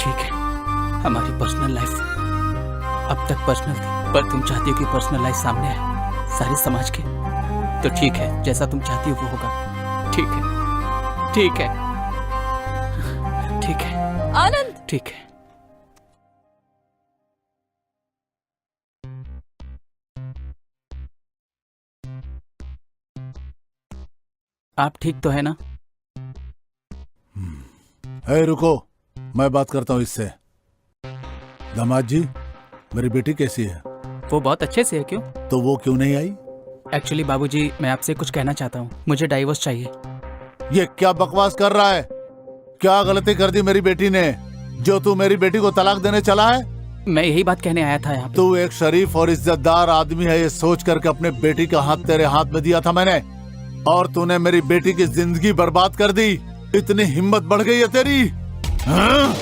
ठीक है, हमारी पर्सनल लाइफ अब तक पर्सनल थी, पर तुम चाहती हो कि पर्सनल लाइफ सामने आए सारे समाज के, तो ठीक है, जैसा तुम चाहती हो वो होगा। ठीक है, ठीक है, ठीक है आनंद, ठीक है। आप ठीक तो है ना? रुको, मैं बात करता हूँ इससे। दामाद जी, मेरी बेटी कैसी है? वो बहुत अच्छे से है। क्यों? तो वो क्यों नहीं आई? एक्चुअली बाबूजी, मैं आपसे कुछ कहना चाहता हूँ, मुझे डाइवोर्स चाहिए। ये क्या बकवास कर रहा है? क्या गलती कर दी मेरी बेटी ने जो तू मेरी बेटी को तलाक देने चला है? मैं यही बात कहने आया था यहाँ पे। तू एक शरीफ और इज्जतदार आदमी है, ये सोच करके अपने बेटी का हाथ तेरे हाथ में दिया था मैंने, और तूने मेरी बेटी की जिंदगी बर्बाद कर दी। इतनी हिम्मत बढ़ गई है तेरी? हाँ?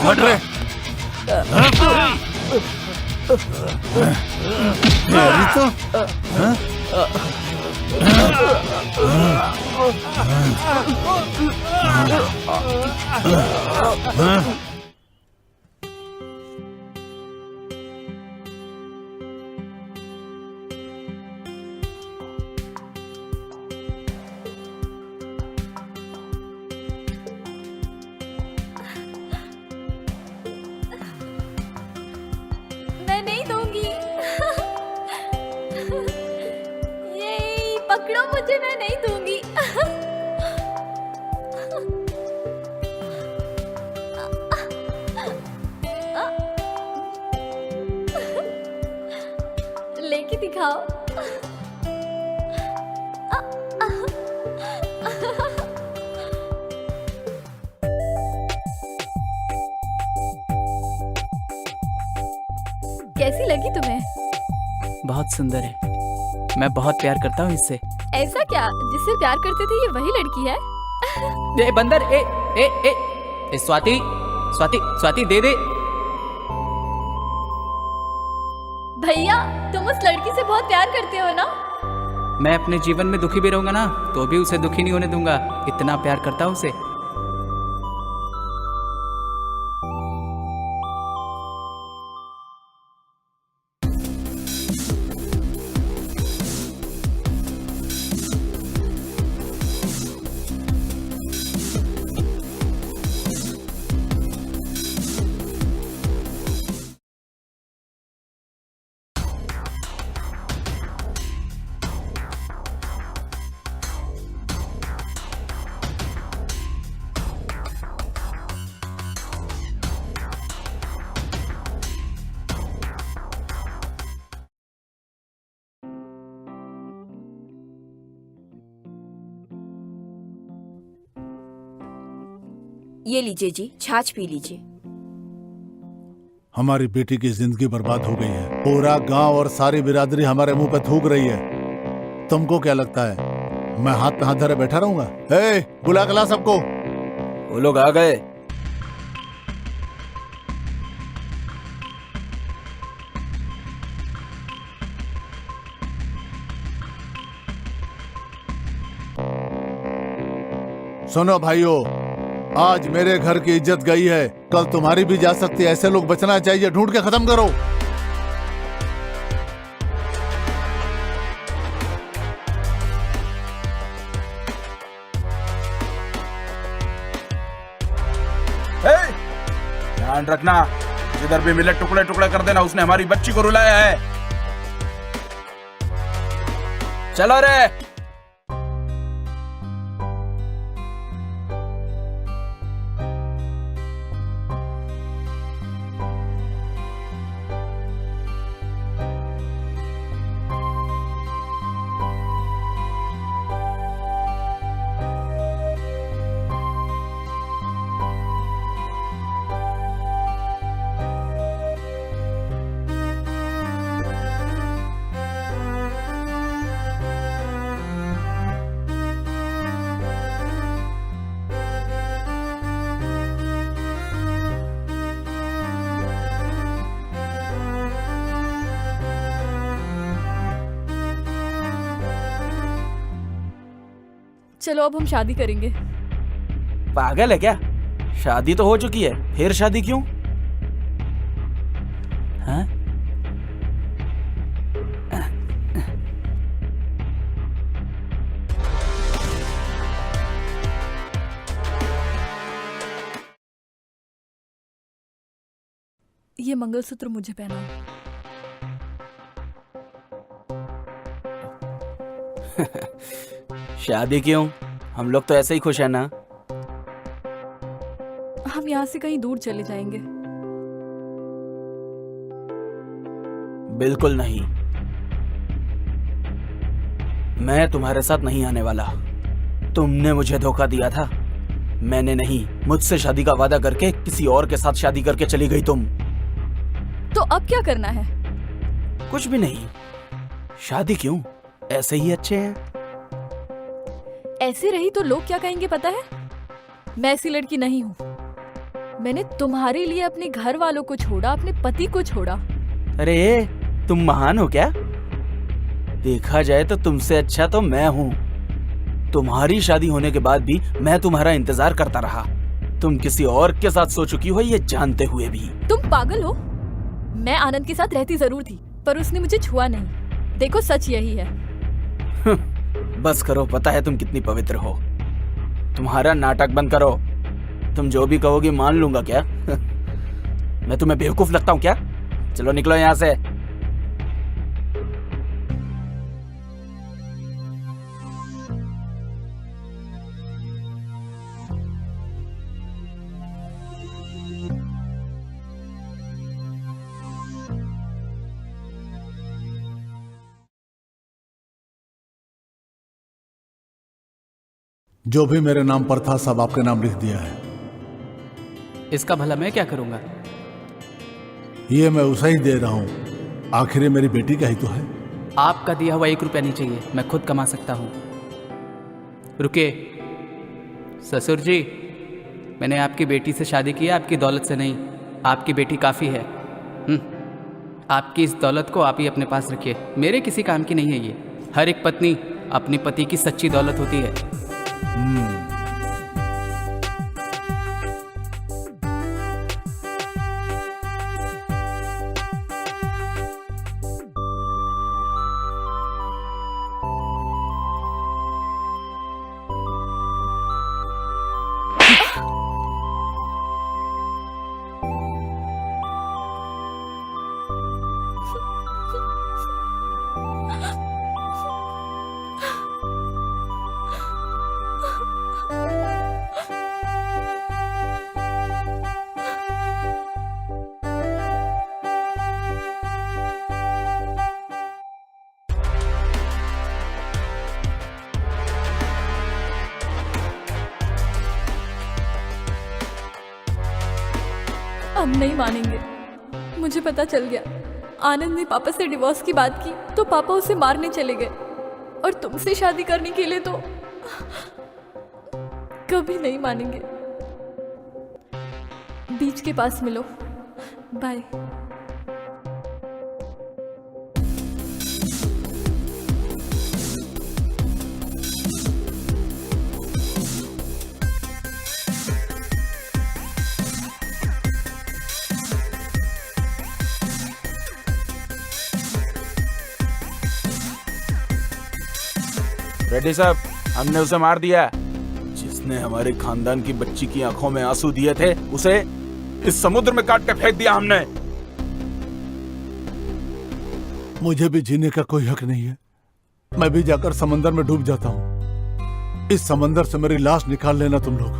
हट रे। अभी तो हाँ? हाँ? मैं नहीं दूंगी। ये पकड़ो मुझे, मैं नहीं दूंगी। लेके दिखाओ। कैसी लगी तुम्हें? बहुत सुंदर है। मैं बहुत प्यार करता हूँ इससे। ऐसा क्या? जिससे प्यार करते थे ये वही लड़की है? ए बंदर, ए ए ए, ए स्वाति स्वाति स्वाति दे दे। भैया तुम उस लड़की से बहुत प्यार करते हो ना? मैं अपने जीवन में दुखी भी रहूंगा ना तो भी उसे दुखी नहीं होने दूंगा। इतना प्यार करता हूँ उसे। ये लीजिए जी, छाछ पी लीजिए। हमारी बेटी की जिंदगी बर्बाद हो गई है। पूरा गांव और सारी बिरादरी हमारे मुंह पे थूक रही है। तुमको क्या लगता है मैं हाथ पे हाथ धरे बैठा रहूंगा? ए, बुला के ला सबको। वो लोग आ गए। सुनो भाइयों, आज मेरे घर की इज्जत गई है, कल तुम्हारी भी जा सकती है। ऐसे लोग बचना चाहिए। ढूंढ के खत्म करो। ध्यान रखना, जिधर भी मिले टुकड़े टुकड़े कर देना। उसने हमारी बच्ची को रुलाया है। चलो रे। चलो अब हम शादी करेंगे। पागल है क्या? शादी तो हो चुकी है, फिर शादी क्यों? हाँ? ये मंगलसूत्र मुझे पहनाओ। शादी क्यों? हम लोग तो ऐसे ही खुश है ना। हम यहाँ से कहीं दूर चले जाएंगे। बिल्कुल नहीं, मैं तुम्हारे साथ नहीं आने वाला। तुमने मुझे धोखा दिया था। मैंने नहीं, मुझसे शादी का वादा करके किसी और के साथ शादी करके चली गई तुम। तो अब क्या करना है? कुछ भी नहीं। शादी क्यों, ऐसे ही अच्छे हैं। ऐसे रही तो लोग क्या कहेंगे पता है? मैं ऐसी लड़की नहीं हूँ। मैंने तुम्हारे लिए अपने घर वालों को छोड़ा, अपने पति को छोड़ा। अरे तुम महान हो क्या? देखा जाए तो तुमसे अच्छा तो मैं हूँ। तुम्हारी शादी होने के बाद भी मैं तुम्हारा इंतजार करता रहा। तुम किसी और के साथ सो चुकी हो ये जानते हुए भी। तुम पागल हो? मैं आनंद के साथ रहती जरूर थी, पर उसने मुझे छुआ नहीं। देखो सच यही है। बस करो, पता है तुम कितनी पवित्र हो। तुम्हारा नाटक बंद करो। तुम जो भी कहोगी मान लूंगा क्या? मैं तुम्हें बेवकूफ लगता हूँ क्या? चलो निकलो यहाँ से। जो भी मेरे नाम पर था सब आपके नाम लिख दिया है। इसका भला मैं क्या करूंगा? ये मैं उसे ही दे रहा हूं। आखिर ये मेरी बेटी का ही तो है। आपका दिया हुआ 1 रुपया नहीं चाहिए, मैं खुद कमा सकता हूँ। रुकिए ससुर जी, मैंने आपकी बेटी से शादी की है, आपकी दौलत से नहीं। आपकी बेटी काफ़ी है। आपकी इस दौलत को आप ही अपने पास रखिए, मेरे किसी काम की नहीं है ये। हर एक पत्नी अपनी पति की सच्ची दौलत होती है। अब नहीं मानेंगे। मुझे पता चल गया, आनंद ने पापा से डिवोर्स की बात की तो पापा उसे मारने चले गए, और तुमसे शादी करने के लिए तो कभी नहीं मानेंगे। बीच के पास मिलो। बाय। रेड्डी साहब, हमने उसे मार दिया। जिसने हमारे खानदान की बच्ची की आंखों में आंसू दिए थे उसे इस समुद्र में काट के फेंक दिया हमने। मुझे भी जीने का कोई हक नहीं है। मैं भी जाकर समंदर में डूब जाता हूँ। इस समंदर से मेरी लाश निकाल लेना तुम लोग।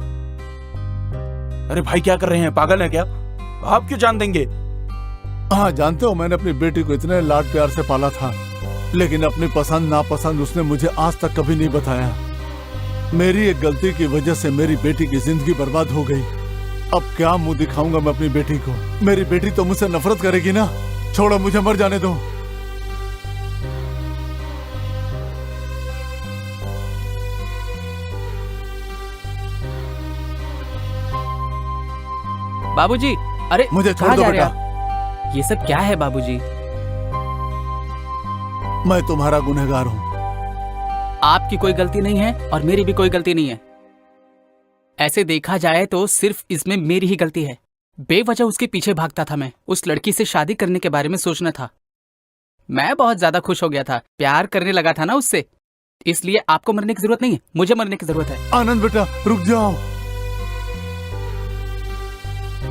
अरे भाई क्या कर रहे हैं, पागल है क्या? आप क्यों जान देंगे? हाँ जानते हो, मैंने अपनी बेटी को इतने लाड प्यार से पाला था, लेकिन अपनी पसंद नापसंद उसने मुझे आज तक कभी नहीं बताया। मेरी एक गलती की वजह से मेरी बेटी की जिंदगी बर्बाद हो गई। अब क्या मुंह दिखाऊंगा मैं अपनी बेटी को? मेरी बेटी तो मुझसे नफरत करेगी ना। छोड़ो, मुझे मर जाने दो। बाबूजी, अरे मुझे छोड़ कहाँ दो जा रहे बेटा। आप? ये सब क्या है बाबूजी? मैं तुम्हारा गुनहगार हूँ। आपकी कोई गलती नहीं है और मेरी भी कोई गलती नहीं है। ऐसे देखा जाए तो सिर्फ इसमें मेरी ही गलती है। बेवजह उसके पीछे भागता था मैं। उस लड़की से शादी करने के बारे में सोचना था। मैं बहुत ज्यादा खुश हो गया था, प्यार करने लगा था ना उससे। इसलिए आपको मरने की जरूरत नहीं है, मुझे मरने की जरूरत है। आनंद बेटा रुक जाओ।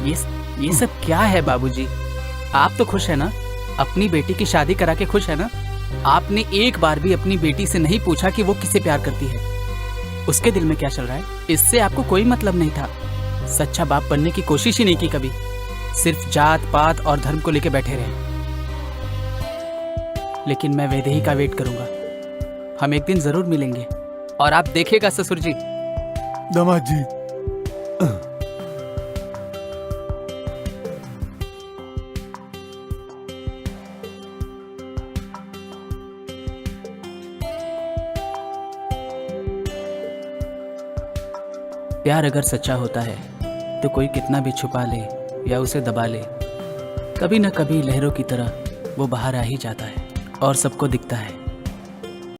ये सब क्या है बाबूजी? आप तो खुश है ना? अपनी बेटी की शादी करा के खुश है ना? आपने एक बार भी अपनी बेटी से नहीं पूछा कि वो किसे प्यार करती है, उसके दिल में क्या चल रहा है। इससे आपको कोई मतलब नहीं था। सच्चा बाप बनने की कोशिश ही नहीं की कभी। सिर्फ जात पात और धर्म को लेकर बैठे रहे। लेकिन मैं वैदेही का वेट करूंगा। हम एक दिन जरूर मिलेंगे और आप देखिएगा ससुर जी। दामाद जी, प्यार अगर सच्चा होता है तो कोई कितना भी छुपा ले या उसे दबा ले, कभी न कभी लहरों की तरह वो बाहर आ ही जाता है और सबको दिखता है